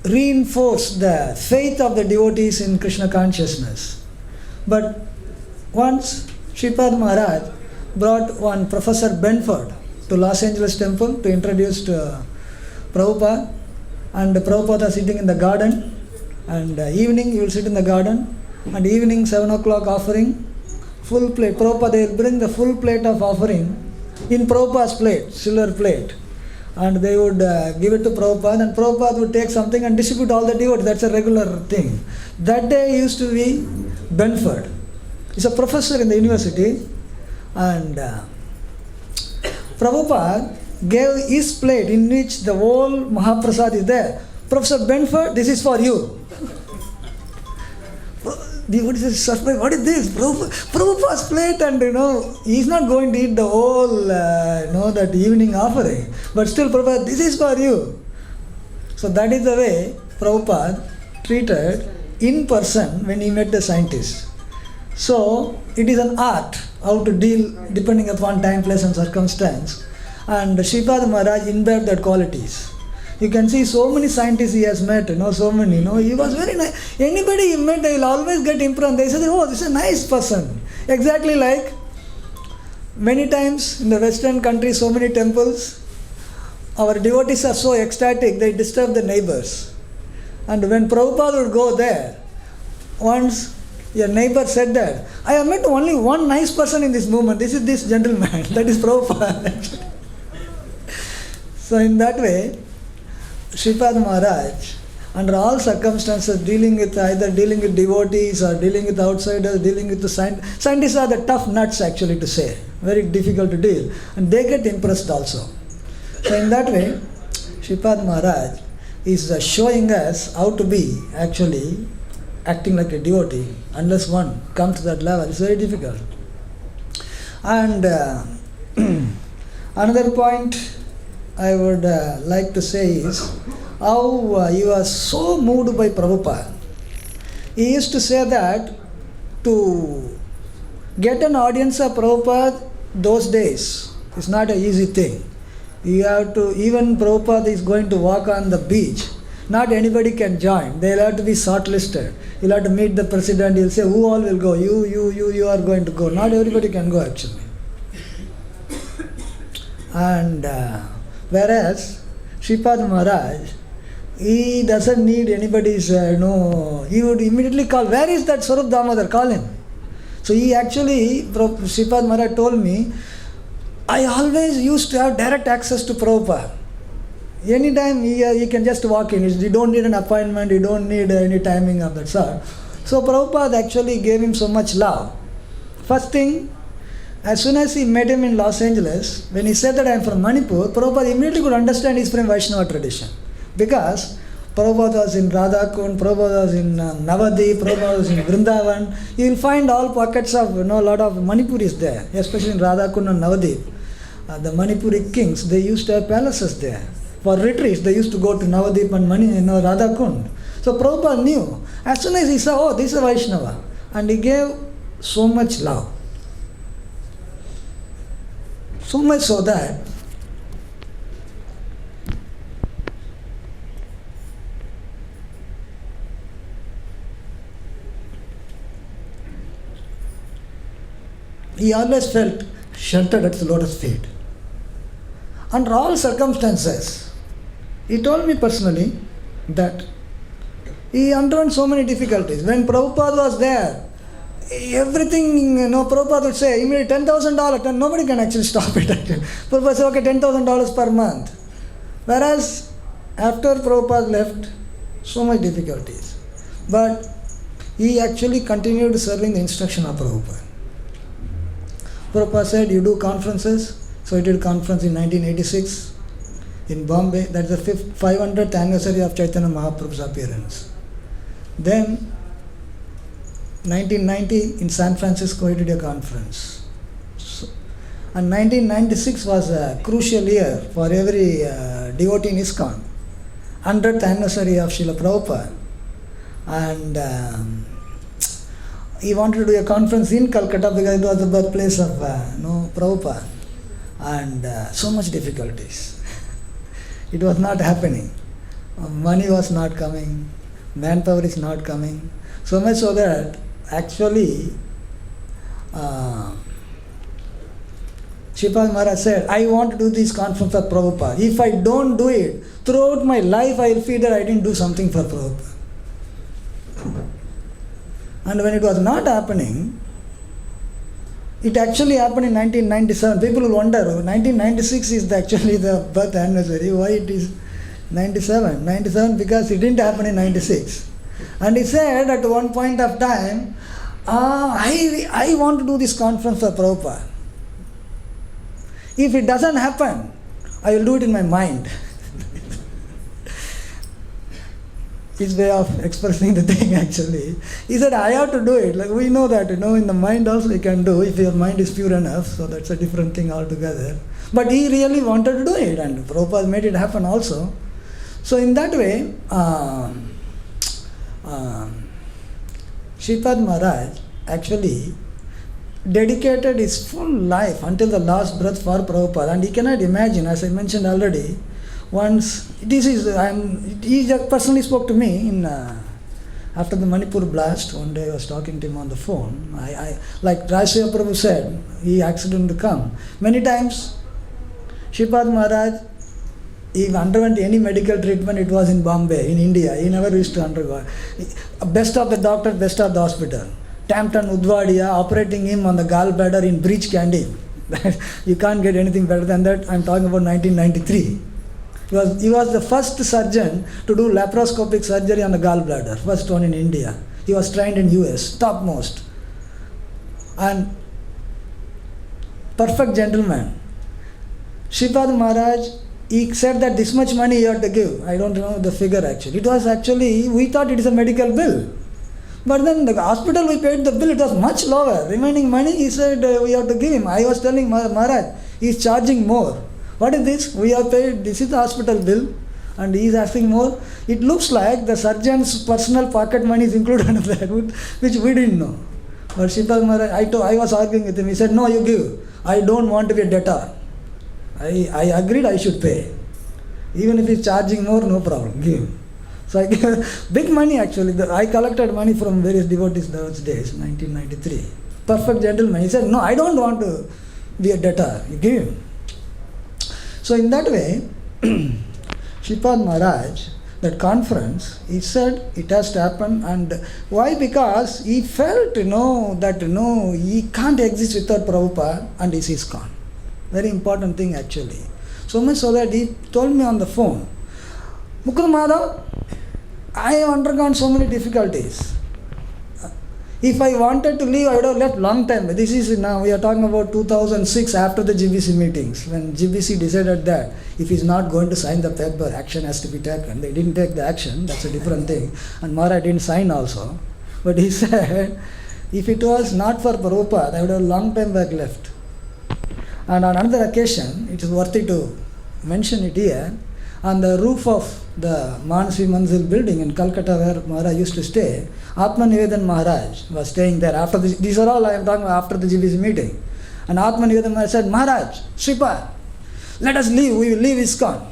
reinforce the faith of the devotees in Krishna consciousness. But once Sripad Maharaj brought one Professor Benford to Los Angeles temple to introduce to Prabhupada, and Prabhupada was sitting in the garden, and evening he will sit in the garden, and evening 7 o'clock offering, full plate. Prabhupada will bring the full plate of offering in Prabhupada's plate, silver plate, and they would give it to Prabhupada, and Prabhupada would take something and distribute all the devotees. That's a regular thing. That day he used to be Benford. He's a professor in the university, and Prabhupada gave his plate in which the whole Mahaprasad is there. Professor Benford, this is for you. Devotee says, what is this? Prabhupada's plate, and he's not going to eat the whole, that evening offering. But still, Prabhupada, this is for you. So that is the way Prabhupada treated in person when he met the scientists. So it is an art how to deal depending upon time, place and circumstance. And Sripad Maharaj imbibed that qualities. You can see so many scientists he has met, so many, he was very nice. Anybody he met, they will always get impressed. They say, oh, this is a nice person. Exactly like many times in the Western countries, so many temples, our devotees are so ecstatic, they disturb the neighbors. And when Prabhupada would go there, once your neighbor said that, I have met only one nice person in this movement. This is this gentleman. That is Prabhupada. So in that way, Sripad Maharaj, under all circumstances, either dealing with devotees or dealing with outsiders, dealing with the scientists are the tough nuts actually to say, very difficult to deal, and they get impressed also. So in that way, Sripad Maharaj is showing us how to be actually acting like a devotee. Unless one comes to that level, it's very difficult. And another point I would like to say is how he was so moved by Prabhupada. He used to say that to get an audience of Prabhupada those days is not an easy thing. You have to, even Prabhupada is going to walk on the beach, not anybody can join. They'll have to be shortlisted. You'll have to meet the president, he'll say, who all will go? You are going to go. Not everybody can go actually. And whereas Sripad Maharaj, he doesn't need anybody's, he would immediately call, where is that Swarup Damodar? Call him. So he actually, Sripad Maharaj told me, I always used to have direct access to Prabhupada. Anytime he can just walk in, you don't need an appointment, you don't need any timing of that sort. So Prabhupada actually gave him so much love. First thing, as soon as he met him in Los Angeles, when he said that I am from Manipur, Prabhupada immediately could understand he's from Vaishnava tradition. Because Prabhupada was in Radhakund, Prabhupada was in Navadip, Prabhupada was in Vrindavan. You will find all pockets of, a lot of Manipuris there, especially in Radhakund and Navadip. The Manipuri kings, they used to have palaces there. For retreats, they used to go to Navadip and Radhakund. So Prabhupada knew. As soon as he saw, oh, this is a Vaishnava. And he gave so much love. So much so that he always felt sheltered at the lotus feet. Under all circumstances, he told me personally that he underwent so many difficulties. When Prabhupada was there, everything, Prabhupada would say, immediately $10,000, nobody can actually stop it. Prabhupada said, okay, $10,000 per month. Whereas, after Prabhupada left, so much difficulties. But he actually continued serving the instruction of Prabhupada. Prabhupada said, you do conferences. So he did a conference in 1986 in Bombay. That's the 500th anniversary of Chaitanya Mahaprabhu's appearance. Then, 1990 in San Francisco, he did a conference. And 1996 was a crucial year for every devotee in ISKCON. 100th anniversary of Srila Prabhupada. And he wanted to do a conference in Calcutta because it was the birthplace of Prabhupada. And so much difficulties. It was not happening. Money was not coming. Manpower is not coming. So much so that actually Sripad Maharaj said, I want to do this conference for Prabhupada. If I don't do it, throughout my life I will feel that I didn't do something for Prabhupada. And when it was not happening, It actually happened in 1997. People will wonder, 1996 is actually the birth anniversary. Why it is 97? 97 because it didn't happen in 96. And he said at one point of time, I want to do this conference for Prabhupada. If it doesn't happen, I will do it in my mind. His way of expressing the thing actually. He said, I have to do it. Like we know that, in the mind also you can do if your mind is pure enough. So that's a different thing altogether. But he really wanted to do it, and Prabhupada made it happen also. So in that way, Shripad Maharaj actually dedicated his full life until the last breath for Prabhupada. And he cannot imagine, as I mentioned already, once he just personally spoke to me after the Manipur blast. One day I was talking to him on the phone. Like Rajaswaya Prabhu said, he accidentally come. Many times, Shripad Maharaj, he underwent any medical treatment, it was in Bombay, in India. He never used to undergo. Best of the doctor, best of the hospital. Tampton, Udvadia, operating him on the gallbladder in Breach Candy. You can't get anything better than that. I'm talking about 1993. He was the first surgeon to do laparoscopic surgery on the gallbladder, first one in India. He was trained in US, topmost. And perfect gentleman. Shripad Maharaj, he said that this much money you have to give. I don't remember the figure actually. It was actually, we thought it is a medical bill. But then the hospital we paid the bill, it was much lower. Remaining money, he said we have to give him. I was telling Maharaj, he is charging more. What is this? We have paid, this is the hospital bill, and he is asking more. It looks like the surgeon's personal pocket money is included in that, which we didn't know. But Shripad Maharaj, I was arguing with him. He said, no, you give. I don't want to be a debtor. I agreed I should pay. Even if he's charging more, no problem, give. So I gave big money actually. I collected money from various devotees those days, 1993. Perfect gentleman. He said, no, I don't want to be a debtor. You give him. So in that way, Shripad Maharaj, that conference, he said it has to happen. And why? Because he felt, that he can't exist without Prabhupada and his ISKCON. Very important thing actually. So much so that he told me on the phone, Mukund Madhav, I have undergone so many difficulties. If I wanted to leave, I would have left long time. This is now, we are talking about 2006 after the GBC meetings, when GBC decided that if he's not going to sign the paper, action has to be taken. They didn't take the action, that's a different thing. And Maharaj didn't sign also. But he said, if it was not for Prabhupada, I would have long time back left. And on another occasion, it is worthy to mention it here, on the roof of the Manasi Manzil building in Calcutta where Maharaj used to stay, Atmanivedan Maharaj was staying there. After these are all I am talking about after the GBC meeting. And Atmanivedan Maharaj said, Maharaj, Shripad, let us leave, we will leave ISKCON.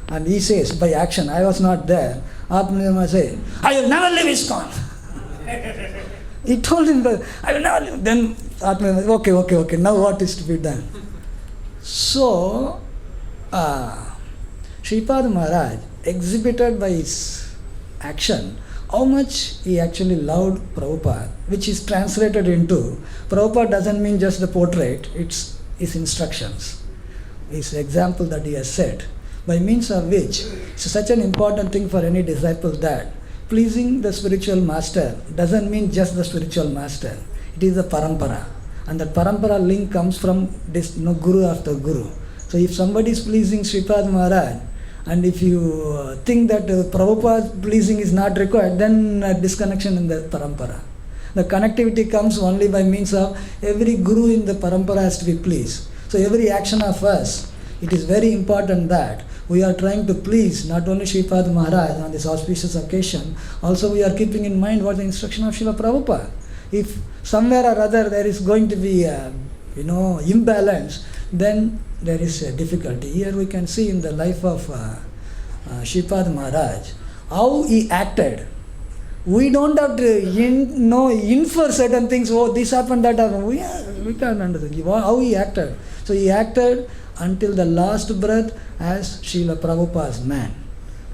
And he says, by action, I was not there. Atmanivedan Maharaj said, I will never leave ISKCON. He told him that, I will never leave. Then Atmanivedan, okay, now what is to be done? So, Shripad Maharaj exhibited by his action how much he actually loved Prabhupada, which is translated into, Prabhupada doesn't mean just the portrait, it's his instructions, his example that he has set, by means of which it's such an important thing for any disciple that pleasing the spiritual master doesn't mean just the spiritual master, it is the parampara. And that parampara link comes from this guru after guru. So if somebody is pleasing Shripad Maharaj, and if you think that Prabhupada pleasing is not required, then disconnection in the parampara. The connectivity comes only by means of every guru in the parampara has to be pleased. So every action of us, it is very important that we are trying to please not only Shripad Maharaj on this auspicious occasion, also we are keeping in mind what the instruction of Srila Prabhupada. If somewhere or other there is going to be imbalance, then there is a difficulty. Here we can see in the life of Shripad Maharaj how he acted. We don't have to infer certain things, oh this happened, that happened. We can't understand how he acted. So he acted until the last breath as Srila Prabhupada's man.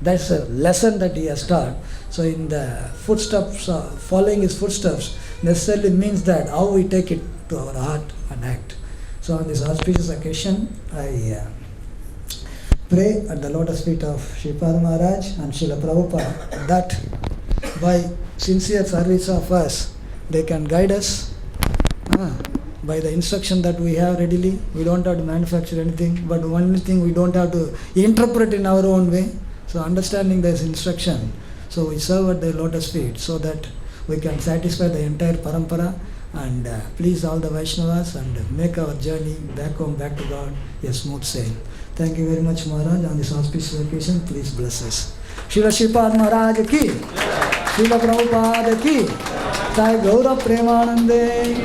That's a lesson that he has taught. So in the footsteps, following his footsteps necessarily means that how we take it to our heart and act. So on this auspicious occasion, I pray at the lotus feet of Sripad Maharaj and Srila Prabhupada that by sincere service of us, they can guide us by the instruction that we have readily. We don't have to manufacture anything, but only thing we don't have to interpret in our own way. So understanding this instruction, so we serve at the lotus feet so that we can satisfy the entire parampara and please all the Vaishnavas and make our journey back home, back to God, a smooth sail. Thank you very much, Maharaj. On this auspicious occasion, please bless us. Srila Sripad Maharaj ki, Srila Prabhupada ki, Sai Gaura Premanande.